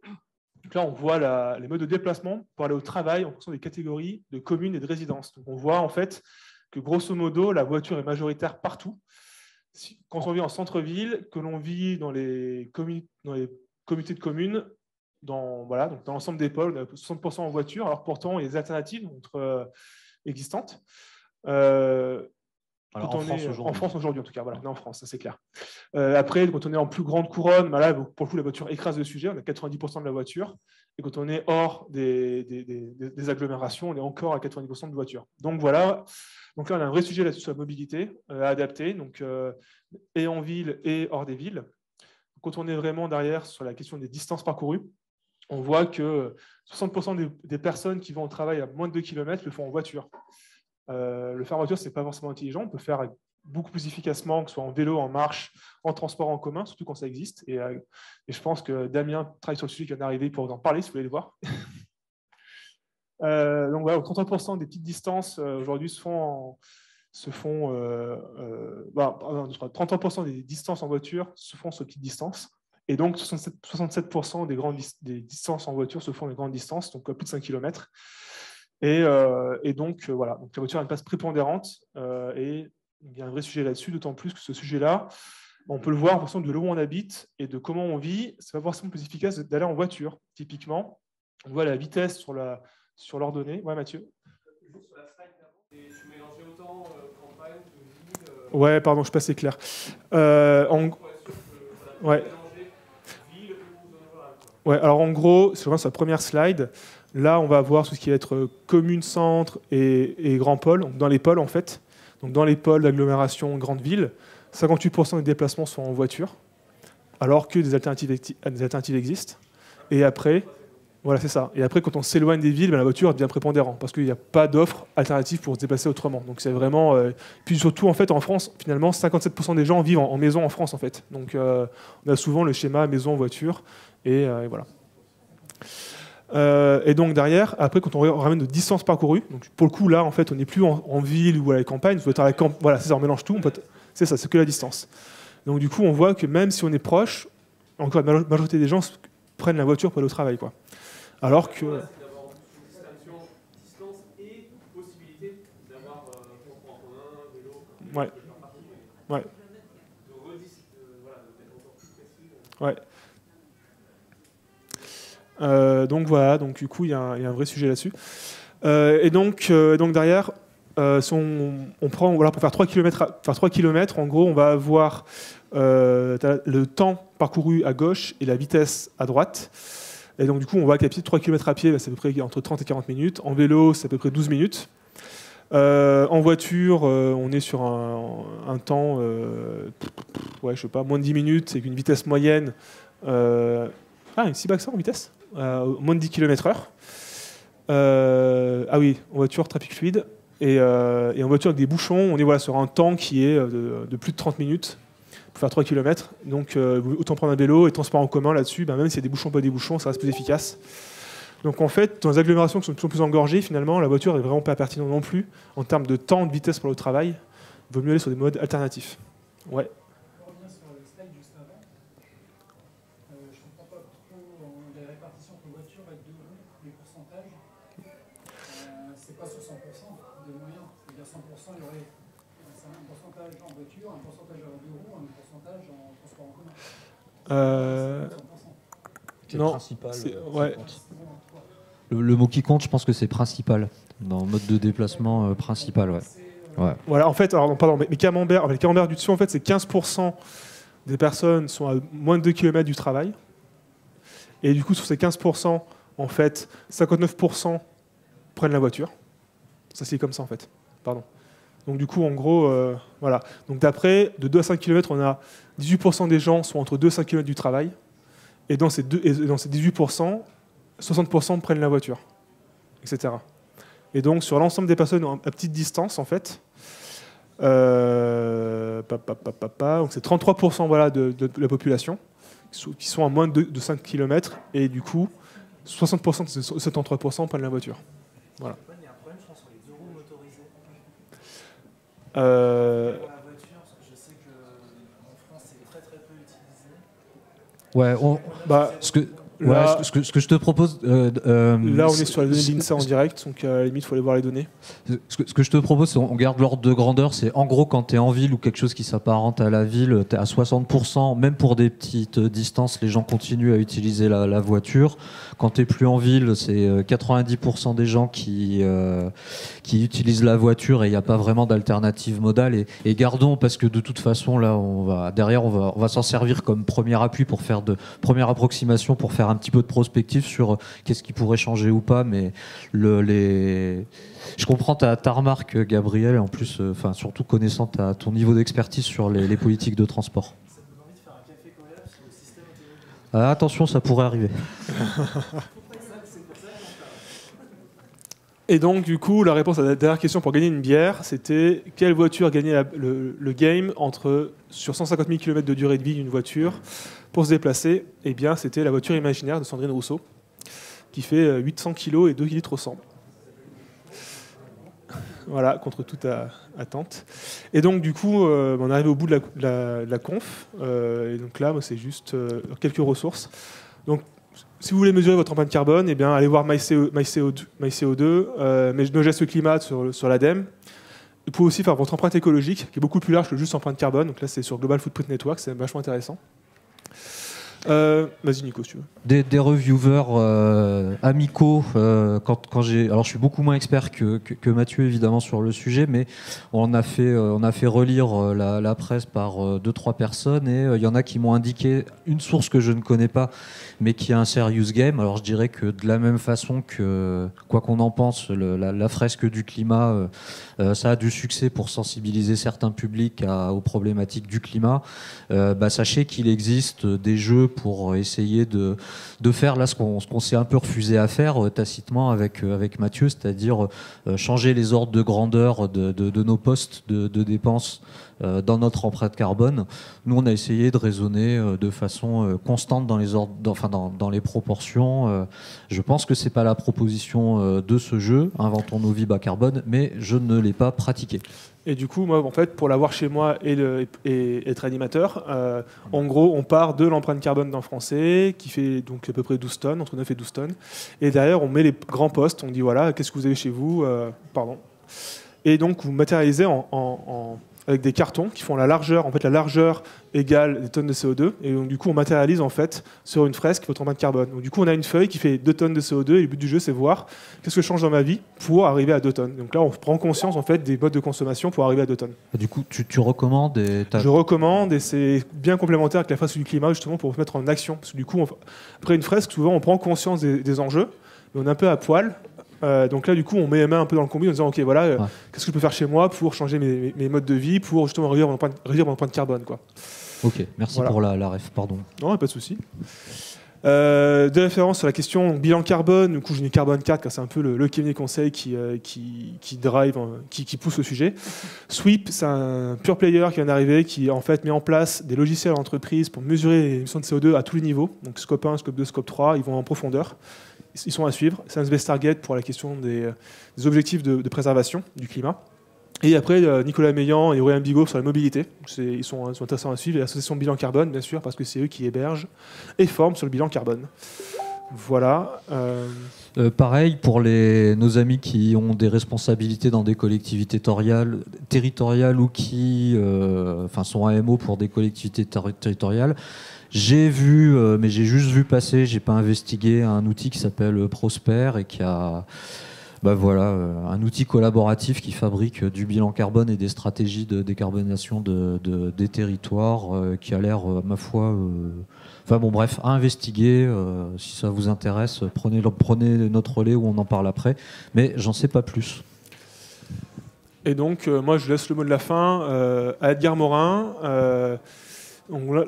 Donc là, on voit les modes de déplacement pour aller au travail en fonction des catégories de communes et de résidences. Donc on voit en fait que grosso modo, la voiture est majoritaire partout. Quand on vit en centre-ville, que l'on vit dans les communautés de communes, dans l'ensemble des pôles, on a 60% en voiture, alors pourtant, il y a des alternatives existantes. Alors, en France aujourd'hui, en tout cas, voilà, on est en France, ça c'est clair. Après, quand on est en plus grande couronne, bah là, pour le coup, la voiture écrase le sujet, on a 90% de la voiture. Et quand on est hors des agglomérations, on est encore à 90% de voiture. Donc voilà, donc là, on a un vrai sujet là-dessus sur la mobilité à adapter, donc, et en ville et hors des villes. Quand on est vraiment derrière sur la question des distances parcourues, on voit que 60% des personnes qui vont au travail à moins de 2 km le font en voiture. Le faire en voiture, ce n'est pas forcément intelligent. On peut le faire beaucoup plus efficacement, que ce soit en vélo, en marche, en transport en commun, surtout quand ça existe. Et je pense que Damien travaille sur le sujet qui vient d'arriver pour vous en parler, si vous voulez le voir. Donc voilà, 33% des petites distances aujourd'hui 33% des distances en voiture se font sur petites distances. Et donc 67% des distances en voiture se font des grandes distances, donc plus de 5 km. Et donc, voilà, donc la voiture a une place prépondérante et il y a un vrai sujet là-dessus, d'autant plus que ce sujet-là, on peut le voir en fonction de là où on habite et de comment on vit. Ce n'est pas forcément plus efficace d'aller en voiture. Typiquement, on voit la vitesse sur l'ordonnée. Ouais, Mathieu. Juste sur la slide d'avant, tu mélangeais autant campagne que ville. Ouais, pardon, je ne suis pas assez clair. Ouais. Ouais, alors en gros, sur la première slide, là, on va voir tout ce qui va être commune, centre et grand pôle, donc dans les pôles en fait. Donc dans les pôles d'agglomération, grande ville, 58% des déplacements sont en voiture, alors que des alternatives existent. Et après, voilà, c'est ça. Et après, quand on s'éloigne des villes, la voiture devient prépondérante parce qu'il n'y a pas d'offre alternative pour se déplacer autrement. Donc c'est vraiment. Puis surtout, en fait, en France, finalement, 57% des gens vivent en maison en France, en fait. Donc on a souvent le schéma maison, voiture, et voilà. Et donc derrière, après, quand on ramène de distance parcourue, donc pour le coup, là, en fait, on n'est plus en ville ou à la campagne. Voilà, c'est ça, on mélange tout. C'est ça, c'est que la distance. Donc du coup, on voit que même si on est proche, encore la majorité des gens prennent la voiture pour aller au travail, quoi. Alors que... Voilà, c'est d'avoir une distinction distance et possibilité d'avoir transport en commun, vélo, ouais. Ouais. Voilà, d'être encore plus précis. Ouais. Donc voilà, donc du coup il y a un vrai sujet là-dessus. Et donc derrière, si on prend, voilà, pour faire 3 km, en gros, on va avoir le temps parcouru à gauche et la vitesse à droite. Et donc du coup, on voit qu'à 3 km à pied, c'est à peu près entre 30 et 40 minutes. En vélo, c'est à peu près 12 minutes. En voiture, on est sur un temps, ouais, je sais pas, moins de 10 minutes, avec une vitesse moyenne. Si bas que ça en vitesse, moins de 10 km/h. Ah oui, en voiture, trafic fluide. Et en voiture avec des bouchons, on est voilà, sur un temps qui est de plus de 30 minutes pour faire 3 km. Donc autant prendre un vélo et transport en commun là-dessus, même s'il y a des bouchons, pas des bouchons, ça reste plus efficace. Donc en fait, dans les agglomérations qui sont de plus en plus engorgées, finalement, la voiture est vraiment pas pertinente non plus en termes de temps, de vitesse pour le travail. Il vaut mieux aller sur des modes alternatifs. Ouais. Pour revenir sur le slide juste avant, je ne comprends pas trop les répartitions pour voiture avec 2 roues, les pourcentages. C'est pas sur 100% des moyens. C'est-à-dire 100%, il y aurait un pourcentage en voiture, un pourcentage à 2 roues, un pourcentage en transport en commun. C'est non, principal. Ouais. Le mot qui compte, je pense que c'est principal. Dans le mode de déplacement principal, ouais. Ouais. Voilà, en fait, alors, pardon, mais les camemberts du dessus, en fait, c'est 15% des personnes sont à moins de 2 km du travail. Et du coup, sur ces 15%, en fait, 59% prennent la voiture. Ça, c'est comme ça, en fait. Pardon. Donc, du coup, en gros, voilà. Donc, d'après, de 2 à 5 km, on a 18% des gens sont entre 2 et 5 km du travail. Et dans ces 18%, 60% prennent la voiture, etc. Et donc, sur l'ensemble des personnes à petite distance, en fait, donc c'est 33% voilà, de la population qui sont à moins de 5 km. Et du coup, 60% de ces 73% prennent la voiture. Voilà. Il y a un problème, je pense, sur les 2 roues motorisées. Pour la voiture, je sais qu'en France, c'est très très peu utilisé. Ouais, là, ce que je te propose. Là, on est sur les données de l'INSEE en direct, donc à la limite, il faut aller voir les données. Ce que je te propose, c'est on garde l'ordre de grandeur. C'est en gros, quand tu es en ville ou quelque chose qui s'apparente à la ville, tu es à 60%. Même pour des petites distances, les gens continuent à utiliser la voiture. Quand tu n'es plus en ville, c'est 90% des gens qui utilisent la voiture et il n'y a pas vraiment d'alternative modale. Et gardons, parce que de toute façon, là, on va s'en servir comme premier appui pour faire de première approximation, pour faire un petit peu de prospective sur qu'est-ce qui pourrait changer ou pas. Mais je comprends ta remarque, Gabriel, et en plus, surtout connaissant ton niveau d'expertise sur les politiques de transport. Ça me donne envie de faire un café collab sur le système automobile. Attention, ça pourrait arriver. Et donc, du coup, la réponse à la dernière question pour gagner une bière, c'était quelle voiture gagnait le game sur 150 000 km de durée de vie d'une voiture pour se déplacer? Eh bien, c'était la voiture imaginaire de Sandrine Rousseau, qui fait 800 kg et 2 litres au 100. Voilà, contre toute attente. Et donc, du coup, on est arrivé au bout de la conf. Et donc là, c'est juste quelques ressources. Donc, si vous voulez mesurer votre empreinte carbone, eh bien, allez voir MyCO2, mais No Geste Climat sur l'ADEME. Vous pouvez aussi faire votre empreinte écologique, qui est beaucoup plus large que juste empreinte carbone. Donc là, c'est sur Global Footprint Network, c'est vachement intéressant. Vas-y, Nico, si tu veux. Des reviewers amicaux. Alors, je suis beaucoup moins expert que Mathieu, évidemment, sur le sujet, mais on a fait relire la presse par 2-3 personnes, et il y en a qui m'ont indiqué une source que je ne connais pas, mais qui est un serious game. Alors, je dirais que de la même façon que, quoi qu'on en pense, la fresque du climat, ça a du succès pour sensibiliser certains publics aux problématiques du climat. Sachez qu'il existe des jeux pour essayer de faire là ce qu'on s'est un peu refusé à faire tacitement avec Mathieu, c'est-à-dire changer les ordres de grandeur de nos postes de dépenses dans notre empreinte carbone. Nous, on a essayé de raisonner de façon constante dans les ordres, dans les proportions. Je pense que c'est pas la proposition de ce jeu, Inventons nos vies bas carbone, mais je ne l'ai pas pratiqué. Et du coup, moi, en fait, pour l'avoir chez moi et être animateur, en gros, on part de l'empreinte carbone d'un Français qui fait donc à peu près 12 tonnes, entre 9 et 12 tonnes. Et derrière, on met les grands postes. On dit, voilà, qu'est-ce que vous avez chez vous Et donc, vous matérialisez avec des cartons qui font la largeur égale des tonnes de CO2. Et donc, du coup, on matérialise en fait sur une fresque votre empreinte carbone. Donc, du coup, on a une feuille qui fait 2 tonnes de CO2. Et le but du jeu, c'est voir qu'est-ce que je change dans ma vie pour arriver à 2 tonnes. Donc là, on prend conscience en fait des modes de consommation pour arriver à 2 tonnes. Du coup, tu recommandes Je recommande, et c'est bien complémentaire avec la fresque du climat, justement, pour vous mettre en action. Parce que du coup, après une fresque, souvent, on prend conscience des enjeux, mais on est un peu à poil. Donc là, du coup, on met les mains un peu dans le combi en disant, OK, voilà, qu'est-ce que je peux faire chez moi pour changer mes modes de vie, pour justement réduire mon empreinte carbone, quoi. Ok, merci pour la ref, pardon. Non, pas de souci. De référence sur la question bilan carbone, du coup j'ai mis Carbone 4 car c'est un peu le cabinet conseil qui drive, qui pousse le sujet. Sweep, c'est un pure player qui vient d'arriver, qui en fait met en place des logiciels d'entreprise pour mesurer les émissions de CO2 à tous les niveaux, donc scope 1, scope 2, scope 3, ils vont en profondeur, ils sont à suivre. Science Based Target pour la question des objectifs de préservation du climat. Et après, Nicolas Meillan et Aurélien Bigot sur la mobilité. Ils sont intéressants à suivre. Et l'association Bilan Carbone, bien sûr, parce que c'est eux qui hébergent et forment sur le bilan carbone. Voilà. Pareil pour nos amis qui ont des responsabilités dans des collectivités territoriales ou qui sont AMO pour des collectivités territoriales. J'ai vu, mais j'ai juste vu passer, j'ai pas investigué, un outil qui s'appelle Prosper et qui a... un outil collaboratif qui fabrique du bilan carbone et des stratégies de décarbonation des territoires qui a l'air, ma foi... à investiguer. Si ça vous intéresse, prenez notre relais où on en parle après. Mais j'en sais pas plus. Et donc, moi, je laisse le mot de la fin à Edgar Morin.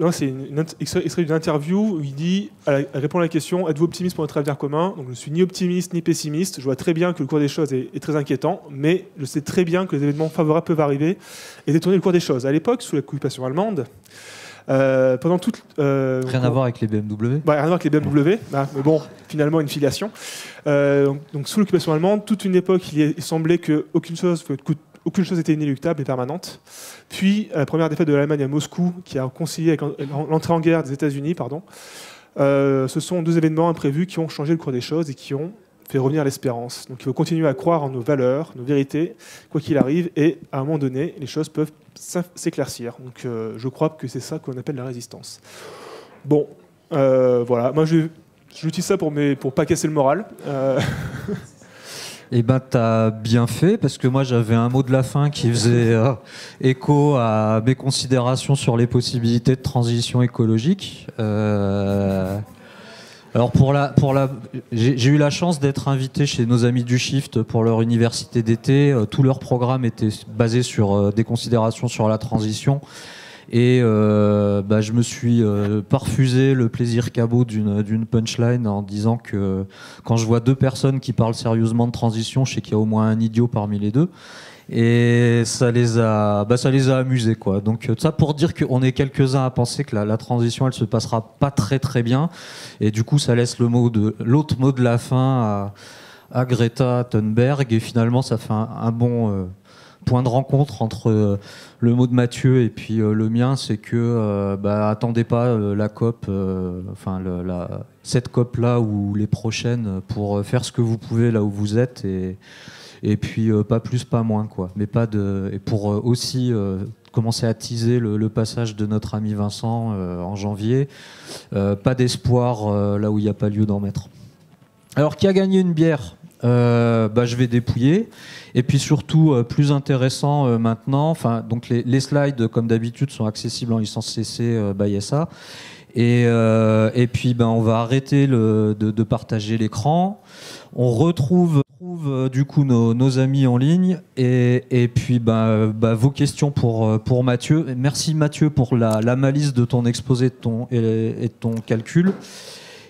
Là, c'est extrait d'une interview où il dit, elle répond à la question: êtes-vous optimiste pour notre avenir commun? Donc, je ne suis ni optimiste ni pessimiste. Je vois très bien que le cours des choses est très inquiétant, mais je sais très bien que les événements favorables peuvent arriver et détourner le cours des choses. À l'époque, sous l'occupation allemande, pendant toute rien à voir avec les BMW. Rien à voir avec les BMW, mais bon, finalement une filiation. Donc sous l'occupation allemande, toute une époque, il semblait qu'aucune chose était inéluctable et permanente. Puis la première défaite de l'Allemagne à Moscou, qui a concilié avec l'entrée en guerre des États-Unis, ce sont deux événements imprévus qui ont changé le cours des choses et qui ont fait revenir l'espérance. Donc il faut continuer à croire en nos valeurs, nos vérités, quoi qu'il arrive, et à un moment donné, les choses peuvent s'éclaircir. Donc je crois que c'est ça qu'on appelle la résistance. Bon, voilà. Moi, j'utilise ça pour pas casser le moral. Eh ben, t'as bien fait, parce que moi, j'avais un mot de la fin qui faisait écho à mes considérations sur les possibilités de transition écologique. Alors j'ai eu la chance d'être invité chez nos amis du Shift pour leur université d'été. Tout leur programme était basé sur des considérations sur la transition. Et je me suis perfusé le plaisir cabot d'une punchline en disant que quand je vois deux personnes qui parlent sérieusement de transition, je sais qu'il y a au moins un idiot parmi les deux. Et ça les a amusés, quoi. Donc ça pour dire qu'on est quelques-uns à penser que la transition elle se passera pas très très bien, et du coup ça laisse l'autre mot de la fin à Greta Thunberg, et finalement ça fait un bon point de rencontre entre le mot de Mathieu et puis le mien, c'est que attendez pas la COP, cette COP là ou les prochaines, pour faire ce que vous pouvez là où vous êtes, et puis pas plus pas moins, quoi. Mais et pour aussi commencer à teaser le passage de notre ami Vincent en janvier, pas d'espoir là où il n'y a pas lieu d'en mettre. Alors, qui a gagné une bière? Je vais dépouiller. Et puis surtout, plus intéressant maintenant, donc les slides, comme d'habitude, sont accessibles en licence CC by SA. Et puis on va arrêter de partager l'écran. On retrouve du coup nos amis en ligne, et puis vos questions pour Mathieu. Et merci Mathieu pour la malice de ton exposé et de ton calcul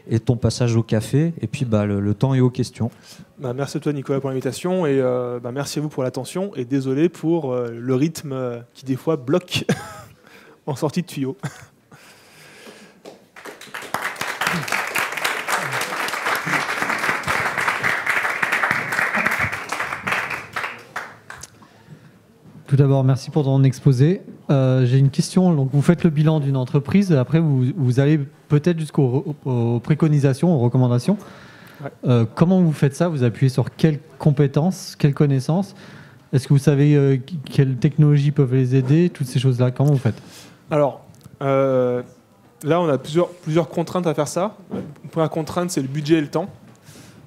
et ton passage au café, et puis le temps est aux questions. Merci à toi Nicolas pour l'invitation, et merci à vous pour l'attention, et désolé pour le rythme qui des fois bloque en sortie de tuyau. Tout d'abord, merci pour ton exposé. J'ai une question. Donc, vous faites le bilan d'une entreprise. Après, vous allez peut-être jusqu'aux préconisations, aux recommandations. Ouais. Comment vous faites ça? Vous appuyez sur quelles compétences, quelles connaissances? Est-ce que vous savez quelles technologies peuvent les aider? Toutes ces choses-là, comment vous faites? Alors, là, on a plusieurs contraintes à faire ça. La première contrainte, c'est le budget et le temps.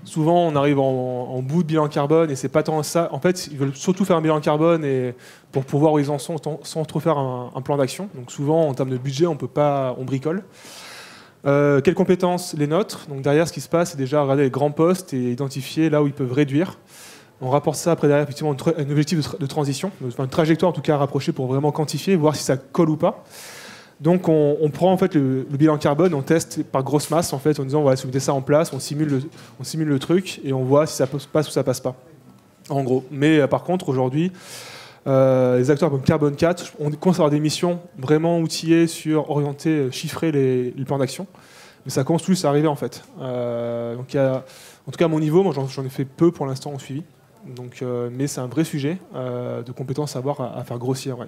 Souvent, on arrive en bout de bilan carbone, et c'est pas tant ça. En fait, ils veulent surtout faire un bilan carbone pour voir où ils en sont sans trop faire un plan d'action. Donc souvent, en termes de budget, on bricole. Quelles compétences? Les nôtres. Donc derrière, ce qui se passe, c'est déjà regarder les grands postes et identifier là où ils peuvent réduire. On rapporte ça après derrière, effectivement, un objectif de transition, une trajectoire en tout cas rapprochée pour vraiment quantifier, voir si ça colle ou pas. Donc on prend en fait le bilan carbone, on teste par grosse masse en fait, en disant voilà, si vous mettez ça en place, on simule le truc et on voit si ça passe ou ça passe pas. En gros. Mais par contre aujourd'hui, les acteurs comme Carbone 4, on commence à avoir des missions vraiment outillées sur orienter, chiffrer les plans d'action. Mais ça commence plus à arriver en fait. Donc en tout cas à mon niveau, moi j'en ai fait peu pour l'instant en suivi. Donc, mais c'est un vrai sujet de compétences à avoir à faire grossir. Ouais.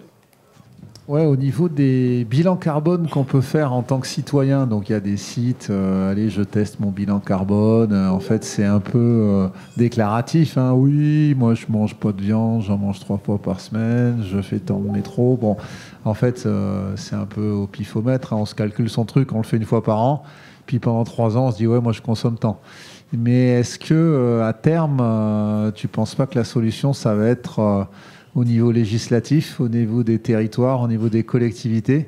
Ouais, au niveau des bilans carbone qu'on peut faire en tant que citoyen, donc il y a des sites, allez, je teste mon bilan carbone. En fait, c'est un peu déclaratif. Hein. Oui, moi, je mange pas de viande, j'en mange 3 fois par semaine, je fais tant de métro. Bon, en fait, c'est un peu au pifomètre. Hein. On se calcule son truc, on le fait une fois par an. Puis pendant 3 ans, on se dit, ouais, moi, je consomme tant. Mais est-ce que à terme, tu penses pas que la solution, ça va être au niveau législatif, au niveau des territoires, au niveau des collectivités,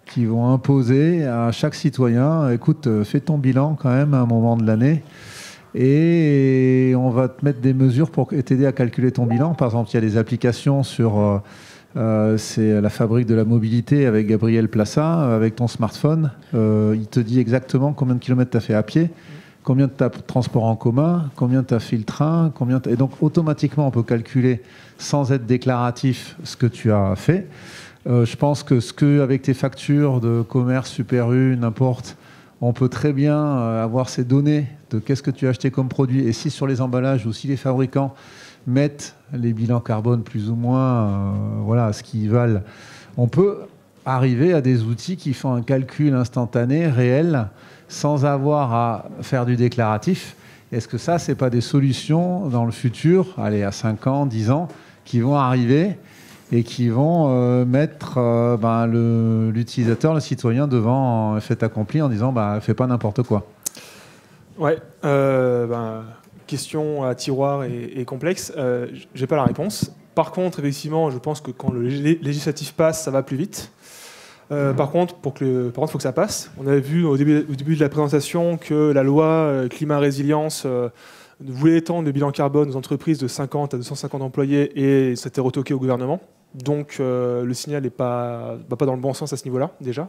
qui vont imposer à chaque citoyen, écoute, fais ton bilan quand même à un moment de l'année, et on va te mettre des mesures pour t'aider à calculer ton bilan. Par exemple, il y a des applications sur... c'est la fabrique de la mobilité avec Gabriel Plassa, avec ton smartphone. Il te dit exactement combien de kilomètres tu as fait à pied, combien tu as de transport en commun, combien tu as fait le train, et donc automatiquement on peut calculer sans être déclaratif ce que tu as fait. Je pense que avec tes factures de commerce, Super U, n'importe, on peut très bien avoir ces données de qu'est-ce que tu as acheté comme produit, et si sur les emballages ou si les fabricants mettent les bilans carbone plus ou moins voilà, ce qu'ils valent, on peut arriver à des outils qui font un calcul instantané, réel, sans avoir à faire du déclaratif. Est-ce que ça, c'est pas des solutions dans le futur, allez, à 5 ans, 10 ans, qui vont arriver et qui vont mettre l'utilisateur, le citoyen, devant un fait accompli en disant fais pas n'importe quoi. Ouais, question à tiroir et complexe. J'ai pas la réponse. Par contre, effectivement, je pense que quand le législatif passe, ça va plus vite. Par contre, il faut que ça passe. On avait vu au début de la présentation que la loi climat résilience voulait étendre le bilan carbone aux entreprises de 50 à 250 employés et c'était retoqué au gouvernement. Donc le signal n'est pas dans le bon sens à ce niveau-là déjà.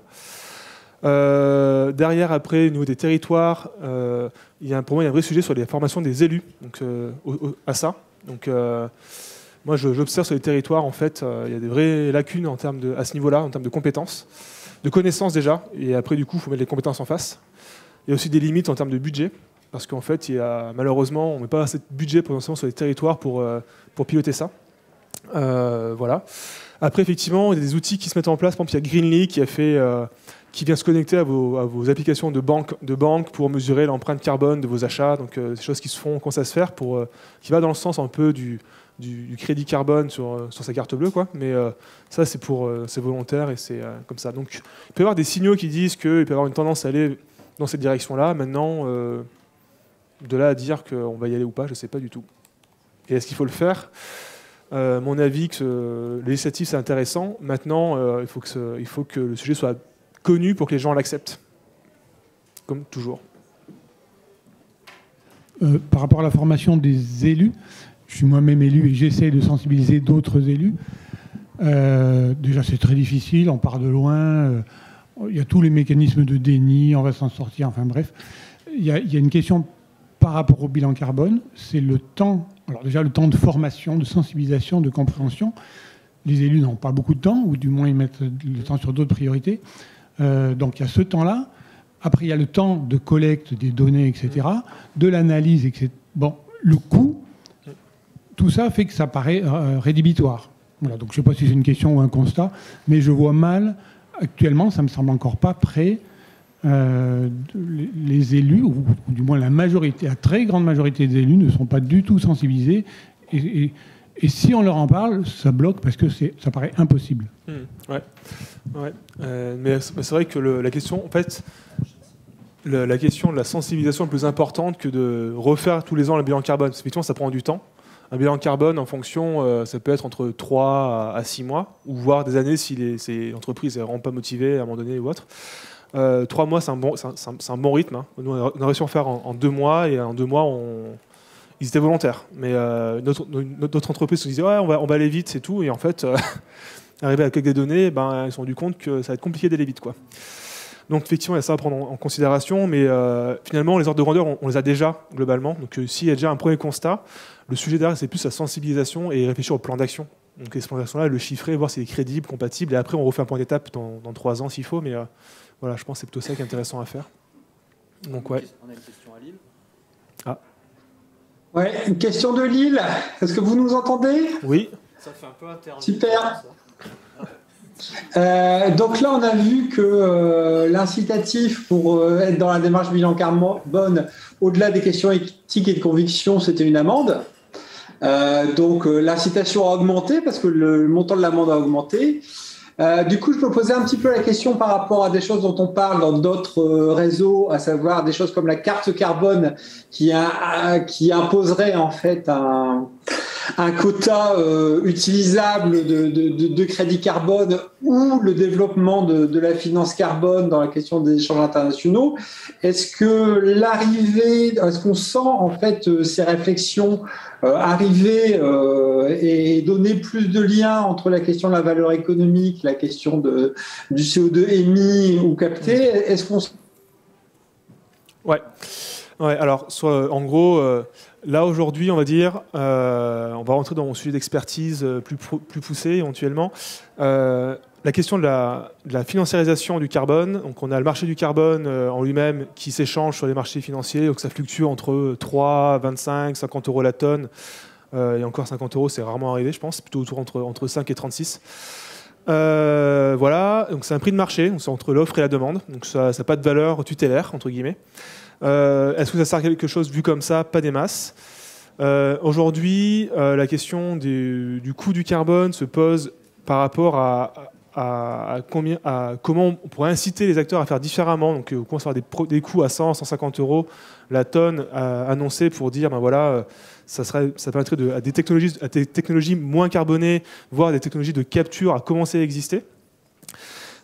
Derrière, après, au niveau des territoires, pour moi, il y a un vrai sujet sur les formations des élus donc, à ça. Donc, moi, j'observe sur les territoires, en fait, il y a des vraies lacunes à ce niveau-là, en termes de compétences, de connaissances déjà, et après, du coup, il faut mettre les compétences en face. Il y a aussi des limites en termes de budget, parce qu'en fait, malheureusement, on ne met pas assez de budget potentiellement sur les territoires pour piloter ça. Voilà. Après, effectivement, il y a des outils qui se mettent en place. Par exemple, il y a Greenly qui vient se connecter à vos applications de banque pour mesurer l'empreinte carbone de vos achats. Donc, des choses qui se font, commencent à se faire, qui va dans le sens un peu du crédit carbone sur sa carte bleue, quoi. Mais ça, c'est volontaire et c'est comme ça. Donc, il peut y avoir des signaux qui disent qu'il peut y avoir une tendance à aller dans cette direction-là. Maintenant, de là à dire qu'on va y aller ou pas, je ne sais pas du tout. Et est-ce qu'il faut le faire ? Mon avis que le législatif, c'est intéressant. Maintenant, il faut que le sujet soit connu pour que les gens l'acceptent. Comme toujours. Par rapport à la formation des élus, je suis moi-même élu et j'essaie de sensibiliser d'autres élus. Déjà, c'est très difficile, on part de loin. Il y a tous les mécanismes de déni, on va s'en sortir, enfin bref. Il y a une question par rapport au bilan carbone, c'est le temps. Alors déjà, le temps de formation, de sensibilisation, de compréhension. Les élus n'ont pas beaucoup de temps, ou du moins ils mettent le temps sur d'autres priorités. Donc il y a ce temps-là. Après, il y a le temps de collecte des données, etc., de l'analyse, etc. Bon, le coût, tout ça fait que ça paraît rédhibitoire. Voilà, donc je ne sais pas si c'est une question ou un constat, mais je vois mal, actuellement, ça ne me semble encore pas prêt, les élus, ou du moins la très grande majorité des élus ne sont pas du tout sensibilisés. Et si on leur en parle, ça bloque parce que ça paraît impossible. Ouais. Mais c'est vrai que la question, en fait, la question de la sensibilisation est plus importante que de refaire tous les ans le bilan carbone. Parce qu'effectivement, ça prend du temps. Un bilan carbone, en fonction, ça peut être entre 3 à 6 mois, ou voire des années si ces entreprises ne sont pas motivées à un moment donné ou autre. 3 mois, c'est un bon rythme. Hein. Nous, on a réussi à en faire en 2 mois, et en 2 mois, ils étaient volontaires. Mais notre entreprise se disait ouais, on va aller vite, c'est tout. Et en fait, arriver à collecter des données, ben, ils se sont rendus compte que ça va être compliqué d'aller vite, quoi. Donc effectivement, il y a ça à prendre en considération, mais finalement, les ordres de grandeur, on les a déjà globalement. Donc s'il y a déjà un premier constat, le sujet derrière, c'est plus la sensibilisation et réfléchir au plan d'action. Donc ce plan d'action-là, le chiffrer, voir s'il est crédible, compatible, et après on refait un point d'étape dans 3 ans s'il faut, mais voilà, je pense que c'est plutôt ça qui est intéressant à faire. Donc ouais. On a une question à Lille. Ah. Ouais, une question de Lille. Est-ce que vous nous entendez? Oui. Ça fait un peu interview. Super. Donc là, on a vu que l'incitatif pour être dans la démarche bilan carbone, au-delà des questions éthiques et de conviction, c'était une amende. Donc l'incitation a augmenté parce que le montant de l'amende a augmenté. Du coup, je me posais un petit peu la question par rapport à des choses dont on parle dans d'autres réseaux, à savoir des choses comme la carte carbone qui imposerait en fait un quota utilisable de crédit carbone ou le développement de la finance carbone dans la question des échanges internationaux. Est-ce qu'on sent en fait ces réflexions arriver et donner plus de liens entre la question de la valeur économique, la question du CO2 émis ou capté? Est-ce qu'on... Ouais. Alors, en gros, là aujourd'hui, on va dire, on va rentrer dans mon sujet d'expertise plus poussé éventuellement. La question de la financiarisation du carbone. Donc, on a le marché du carbone en lui-même qui s'échange sur les marchés financiers. Donc, ça fluctue entre 3, 25, 50 euros la tonne. Et encore 50 euros, c'est rarement arrivé, je pense. Plutôt autour entre 5 et 36. Voilà. Donc, c'est un prix de marché. Donc, c'est entre l'offre et la demande. Donc, ça n'a pas de valeur tutélaire, entre guillemets. Est-ce que ça sert à quelque chose vu comme ça? Pas des masses. Aujourd'hui, la question du coût du carbone se pose par rapport à comment on pourrait inciter les acteurs à faire différemment. Donc, on commence à avoir des coûts à 100, 150 euros la tonne annoncée pour dire, ben voilà, ça permettrait à des technologies moins carbonées, voire des technologies de capture à commencer à exister.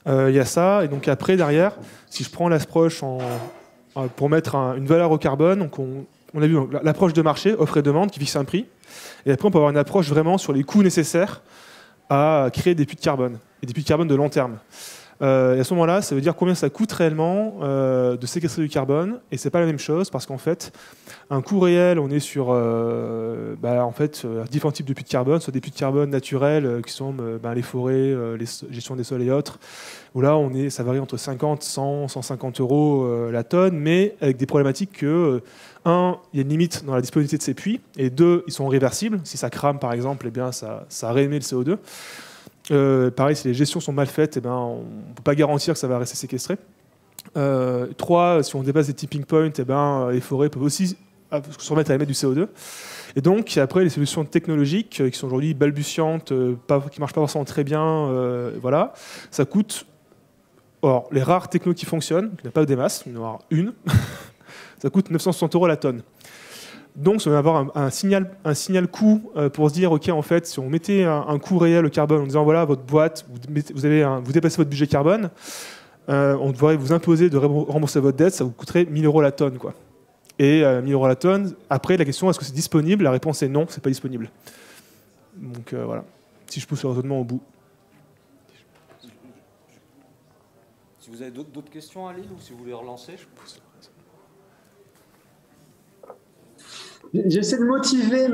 Il y a ça. Et donc après, derrière, si je prends l'approche pour mettre une valeur au carbone, donc on a vu l'approche de marché, offre et demande, qui fixe un prix. Et après, on peut avoir une approche vraiment sur les coûts nécessaires à créer des puits de carbone, et des puits de carbone de long terme. Et à ce moment-là, ça veut dire combien ça coûte réellement de séquestrer du carbone, et c'est pas la même chose, parce qu'en fait, un coût réel, on est sur différents types de puits de carbone, soit des puits de carbone naturels, qui sont les forêts, les gestion des sols et autres, où là, ça varie entre 50, 100, 150 euros la tonne, mais avec des problématiques que, un, il y a une limite dans la disponibilité de ces puits, et deux, ils sont réversibles. Si ça crame, par exemple, eh bien, ça réémet le CO2. Pareil, si les gestions sont mal faites, eh ben, on ne peut pas garantir que ça va rester séquestré. 3, si on dépasse des tipping points, eh ben, les forêts peuvent aussi se remettre à émettre du CO2. Et donc, après, les solutions technologiques qui sont aujourd'hui balbutiantes, qui ne marchent pas forcément très bien, voilà, ça coûte... Or, les rares technos qui fonctionnent, il n'y en a pas des masses, il y en aura une, ça coûte 960 euros la tonne. Donc, on va avoir un signal coût pour se dire, OK, en fait, si on mettait un coût réel au carbone en disant, voilà, votre boîte, vous dépassez votre budget carbone, on devrait vous imposer de rembourser votre dette, ça vous coûterait 1 000 euros la tonne, quoi. Et 1 000 euros la tonne, après, la question, est-ce que c'est disponible? La réponse est non, c'est pas disponible. Donc, voilà. Si je pousse le raisonnement au bout. Si vous avez d'autres questions à Lille ou si vous voulez relancer, je pousse. J'essaie de motiver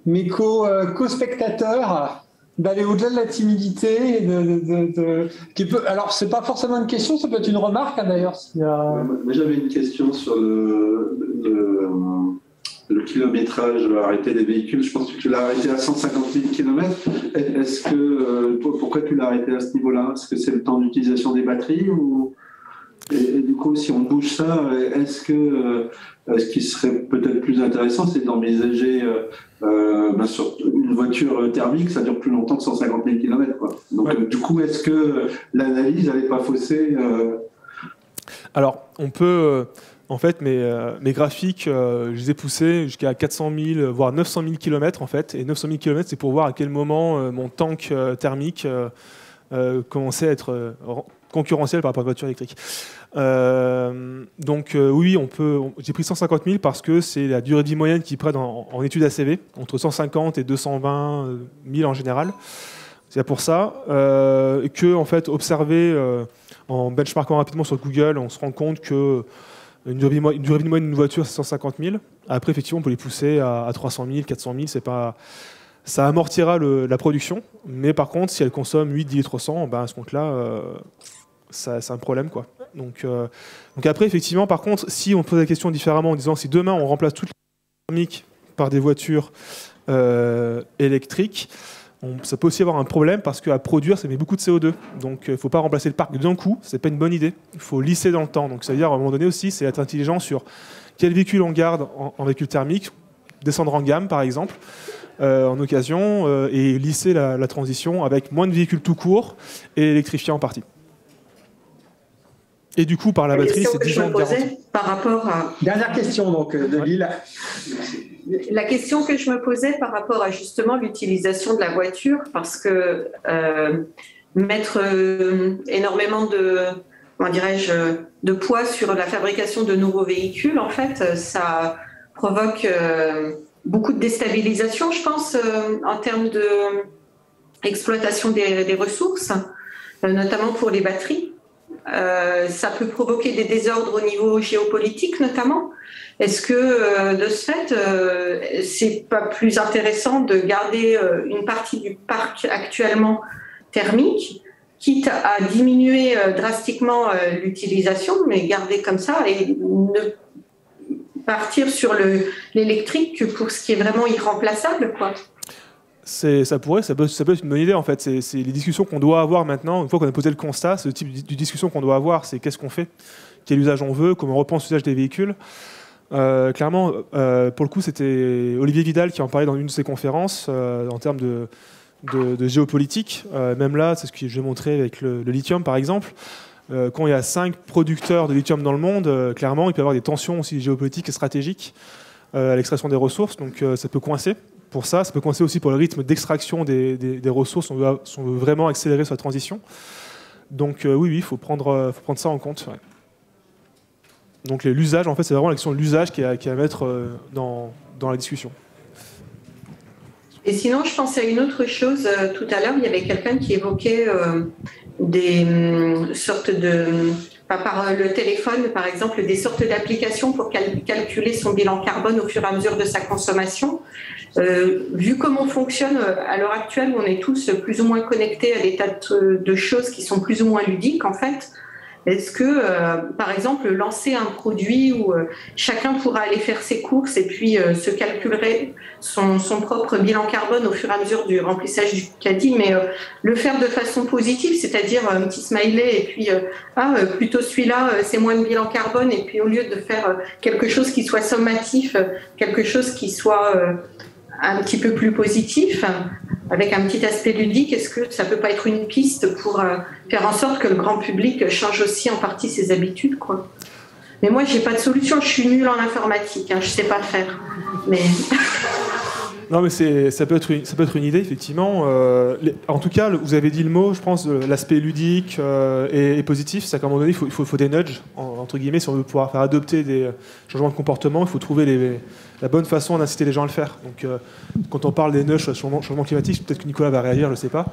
mes co-spectateurs d'aller au-delà de la timidité. Alors, c'est pas forcément une question, ça peut être une remarque, hein, d'ailleurs. Moi, j'avais une question sur le kilométrage arrêté des véhicules. Je pense que tu l'as arrêté à 150 000 km. Est-ce que, pourquoi tu l'as arrêté à ce niveau-là? Est-ce que c'est le temps d'utilisation des batteries ou... Et du coup, si on bouge ça, est-ce que ce qui serait peut-être plus intéressant, c'est d'envisager sur une voiture thermique, ça dure plus longtemps que 150 000 km, quoi. Donc, ouais. Du coup, est-ce que l'analyse n'allait pas fausser Alors, on peut... en fait, mes graphiques, je les ai poussés jusqu'à 400 000, voire 900 000 km, en fait. Et 900 000 km, c'est pour voir à quel moment mon tank thermique commençait à être... concurrentiel par rapport à une voiture électrique. Donc oui, j'ai pris 150 000 parce que c'est la durée de vie moyenne qu'ils prennent en études ACV, entre 150 et 220 000 en général. C'est pour ça que, en fait, observer en benchmarkant rapidement sur Google, on se rend compte que une durée de moyenne d'une voiture, c'est 150 000. Après, effectivement, on peut les pousser à 300 000, 400 000. C'est pas... Ça amortira la production. Mais par contre, si elle consomme 8, 10 litres au 100, ben, à ce compte-là, c'est un problème, quoi. Donc après, effectivement, par contre, si on pose la question différemment en disant si demain, on remplace toutes les thermiques par des voitures électriques, ça peut aussi avoir un problème parce qu'à produire, ça met beaucoup de CO2. Donc, il ne faut pas remplacer le parc d'un coup. Ce n'est pas une bonne idée. Il faut lisser dans le temps. Donc, ça veut dire, à un moment donné aussi, c'est être intelligent sur quel véhicule on garde en véhicule thermique, descendre en gamme, par exemple, en occasion, et lisser la transition avec moins de véhicules tout court et électrifiés en partie. Et du coup, par la batterie, c'est 10 ans de garantie. Par rapport à... Dernière question donc, de Lille. La question que je me posais par rapport à justement l'utilisation de la voiture, parce que mettre énormément de poids sur la fabrication de nouveaux véhicules, en fait, ça provoque beaucoup de déstabilisation, je pense, en termes d'exploitation des ressources, notamment pour les batteries. Ça peut provoquer des désordres au niveau géopolitique, notamment. Est-ce que, de ce fait, c'est pas plus intéressant de garder une partie du parc actuellement thermique, quitte à diminuer drastiquement l'utilisation, mais garder comme ça et ne partir sur l'électrique que pour ce qui est vraiment irremplaçable, quoi. Ça peut être une bonne idée, en fait. C'est les discussions qu'on doit avoir maintenant, une fois qu'on a posé le constat, ce type de discussion qu'on doit avoir, c'est qu'est-ce qu'on fait, quel usage on veut, comment on repense l'usage des véhicules. Clairement, pour le coup, c'était Olivier Vidal qui en parlait dans une de ses conférences en termes de géopolitique. Même là, c'est ce que j'ai montré avec le lithium, par exemple. Quand il y a 5 producteurs de lithium dans le monde, clairement, il peut y avoir des tensions aussi géopolitiques et stratégiques à l'extraction des ressources, donc ça peut coincer. Pour ça peut coincer aussi pour le rythme d'extraction des ressources, si on veut vraiment accélérer sur la transition. Donc oui, il faut prendre ça en compte. Ouais. Donc l'usage, en fait, c'est vraiment la question de l'usage qui est à mettre dans la discussion. Et sinon, je pensais à une autre chose. Tout à l'heure, il y avait quelqu'un qui évoquait des sortes de... par le téléphone, par exemple, des sortes d'applications pour calculer son bilan carbone au fur et à mesure de sa consommation. Vu comment on fonctionne à l'heure actuelle, où on est tous plus ou moins connectés à des tas de choses qui sont plus ou moins ludiques, en fait, est-ce que, par exemple, lancer un produit où chacun pourra aller faire ses courses et puis se calculerait son propre bilan carbone au fur et à mesure du remplissage du caddie, mais le faire de façon positive, c'est-à-dire un petit smiley et puis plutôt celui-là, c'est moins de bilan carbone, et puis au lieu de faire quelque chose qui soit sommatif, quelque chose qui soit un petit peu plus positif, avec un petit aspect ludique, est-ce que ça peut pas être une piste pour faire en sorte que le grand public change aussi en partie ses habitudes, quoi. Mais moi, j'ai pas de solution, je suis nulle en informatique, je sais pas faire. Mais... Non, mais ça peut être une idée, effectivement. En tout cas, vous avez dit le mot, je pense, l'aspect ludique et positif. C'est qu'à un moment donné, il faut des nudges, entre guillemets, si on veut pouvoir faire adopter des changements de comportement, il faut trouver la bonne façon d'inciter les gens à le faire. Donc, quand on parle des nudges sur le changement climatique, peut-être que Nicolas va réagir, je ne sais pas.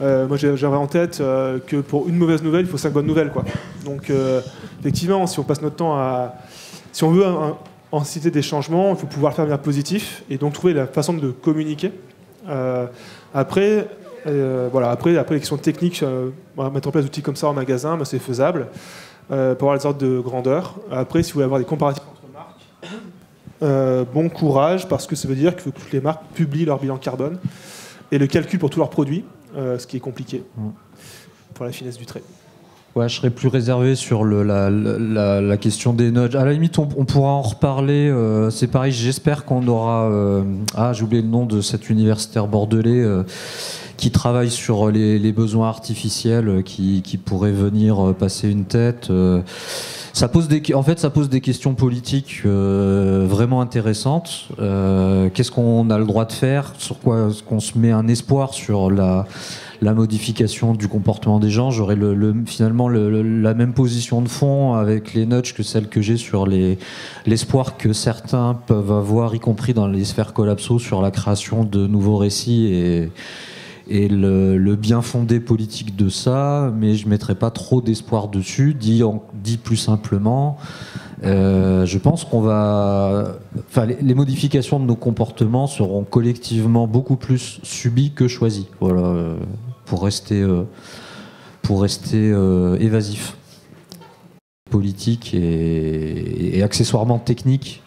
Moi, j'avais en tête que pour une mauvaise nouvelle, il faut 5 bonnes nouvelles, quoi. Donc, effectivement, si on passe notre temps si on veut inciter des changements, il faut pouvoir le faire de manière positive et donc trouver la façon de communiquer. Après, la question technique, mettre en place des outils comme ça en magasin, c'est faisable pour avoir des ordres de grandeur. Après, si vous voulez avoir des comparatifs entre marques, bon courage, parce que ça veut dire qu'il faut que toutes les marques publient leur bilan carbone et le calcul pour tous leurs produits, ce qui est compliqué pour la finesse du trait. Ouais, je serais plus réservé sur la question des nudges. À la limite, on pourra en reparler. C'est pareil, j'espère qu'on aura... j'ai oublié le nom de cet universitaire bordelais qui travaille sur les besoins artificiels, qui pourrait venir passer une tête. Ça pose des questions politiques vraiment intéressantes. Qu'est-ce qu'on a le droit de faire? Sur quoi est-ce qu'on se met un espoir sur la modification du comportement des gens? J'aurais finalement la même position de fond avec les nudges que celle que j'ai sur l'espoir que certains peuvent avoir, y compris dans les sphères collapso, sur la création de nouveaux récits et le bien fondé politique de ça, mais je ne mettrai pas trop d'espoir dessus. Dit plus simplement, je pense qu'on va... Enfin, les modifications de nos comportements seront collectivement beaucoup plus subies que choisies, voilà, pour rester évasif. Politique et accessoirement technique.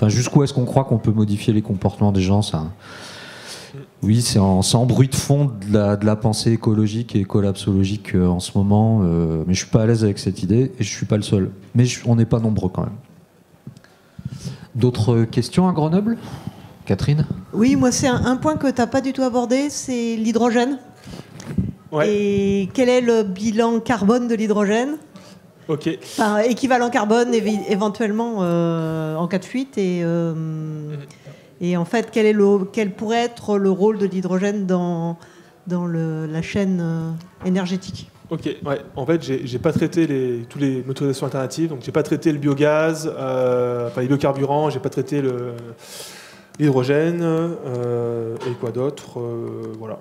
Jusqu'où est-ce qu'on croit qu'on peut modifier les comportements des gens, ça... Oui, c'est en bruit de fond de la pensée écologique et collapsologique en ce moment, mais je suis pas à l'aise avec cette idée et je suis pas le seul. Mais on n'est pas nombreux quand même. D'autres questions à Grenoble ? Catherine ? Oui, moi c'est un point que tu n'as pas du tout abordé, c'est l'hydrogène. Ouais. Et quel est le bilan carbone de l'hydrogène ? Ok. Enfin, équivalent carbone éventuellement en cas de fuite et en fait quel pourrait être le rôle de l'hydrogène dans la chaîne énergétique. Ok, ouais. En fait, j'ai pas traité toutes les motorisations alternatives, donc j'ai pas traité le biogaz, les biocarburants, j'ai pas traité l'hydrogène et quoi d'autre, voilà.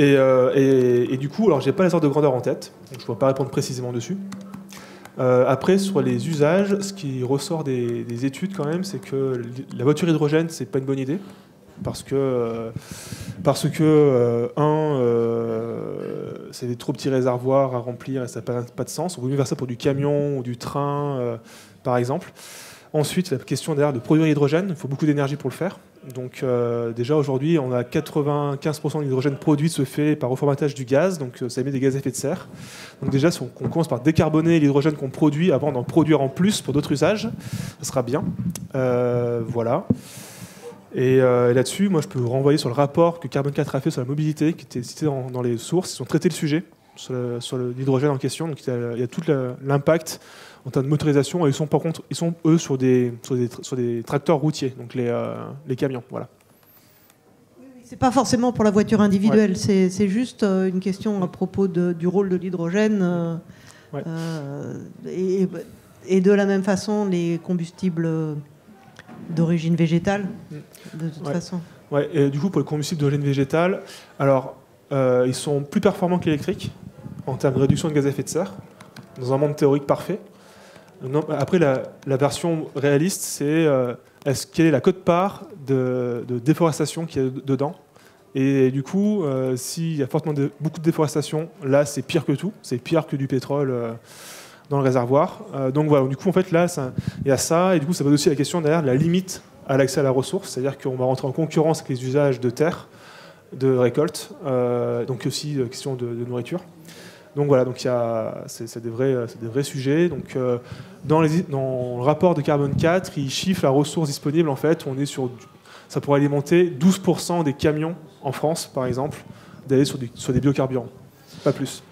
Et du coup, alors j'ai pas les ordres de grandeur en tête, donc je pourrais pas répondre précisément dessus. Après, sur les usages, ce qui ressort des études quand même, c'est que la voiture hydrogène, c'est pas une bonne idée. Parce que c'est des trop petits réservoirs à remplir et ça n'a pas de sens. On vaut mieux faire ça pour du camion ou du train, par exemple. Ensuite, la question d'ailleurs de produire l'hydrogène, il faut beaucoup d'énergie pour le faire. Donc déjà aujourd'hui, on a 95% de l'hydrogène produit se fait par reformatage du gaz, donc ça émet des gaz à effet de serre. Donc déjà, si on commence par décarboner l'hydrogène qu'on produit avant d'en produire en plus pour d'autres usages, ça sera bien. Voilà. Et là-dessus, moi, je peux renvoyer sur le rapport que Carbone 4 a fait sur la mobilité, qui était cité dans les sources. Ils ont traité le sujet sur l'hydrogène en question. Donc il y a tout l'impact en termes de motorisation. Et ils sont eux sur des tracteurs routiers, donc les camions. Voilà. C'est pas forcément pour la voiture individuelle, ouais. C'est juste une question à propos du rôle de l'hydrogène. Ouais. Et de la même façon, les combustibles d'origine végétale, de toute façon. Ouais, et du coup, pour les combustibles d'origine végétale, alors, ils sont plus performants que l'électrique en termes de réduction de gaz à effet de serre, dans un monde théorique parfait. Après, la version réaliste, c'est quelle est la quote-part de déforestation qu'il y a dedans. Et du coup, s'il y a beaucoup de déforestation, là, c'est pire que tout. C'est pire que du pétrole dans le réservoir. Donc voilà, du coup, en fait, là, il y a ça. Et du coup, ça pose aussi la question derrière la limite à l'accès à la ressource. C'est-à-dire qu'on va rentrer en concurrence avec les usages de terre, de récolte, donc aussi question de nourriture. Donc voilà, c'est des vrais sujets. Donc dans le rapport de Carbone 4, il chiffre la ressource disponible. En fait, ça pourrait alimenter 12% des camions en France, par exemple, d'aller sur des biocarburants, pas plus.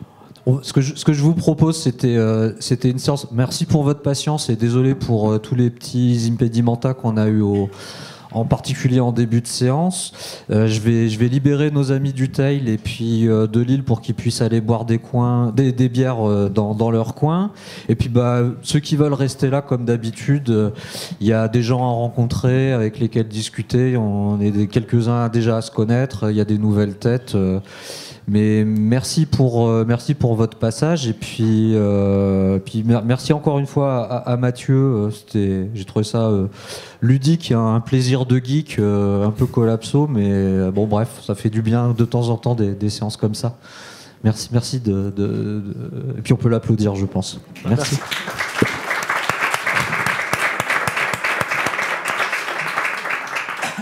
Ce que je vous propose, c'était une séance. Merci pour votre patience et désolé pour tous les petits impedimenta qu'on a eu en particulier en début de séance. Je vais libérer nos amis du Tail et puis de Lille pour qu'ils puissent aller boire des bières dans leur coin. Et puis ceux qui veulent rester là comme d'habitude, il y a des gens à rencontrer avec lesquels discuter. On est quelques-uns déjà à se connaître. Il y a des nouvelles têtes. Mais merci pour votre passage et puis merci encore une fois à Mathieu. J'ai trouvé ça ludique, un plaisir de geek, un peu collapso, mais bon bref, ça fait du bien de temps en temps des séances comme ça. Merci et puis on peut l'applaudir, je pense. Merci.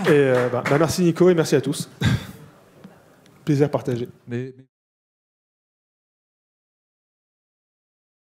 Et merci Nico et merci à tous. Plaisir partagé.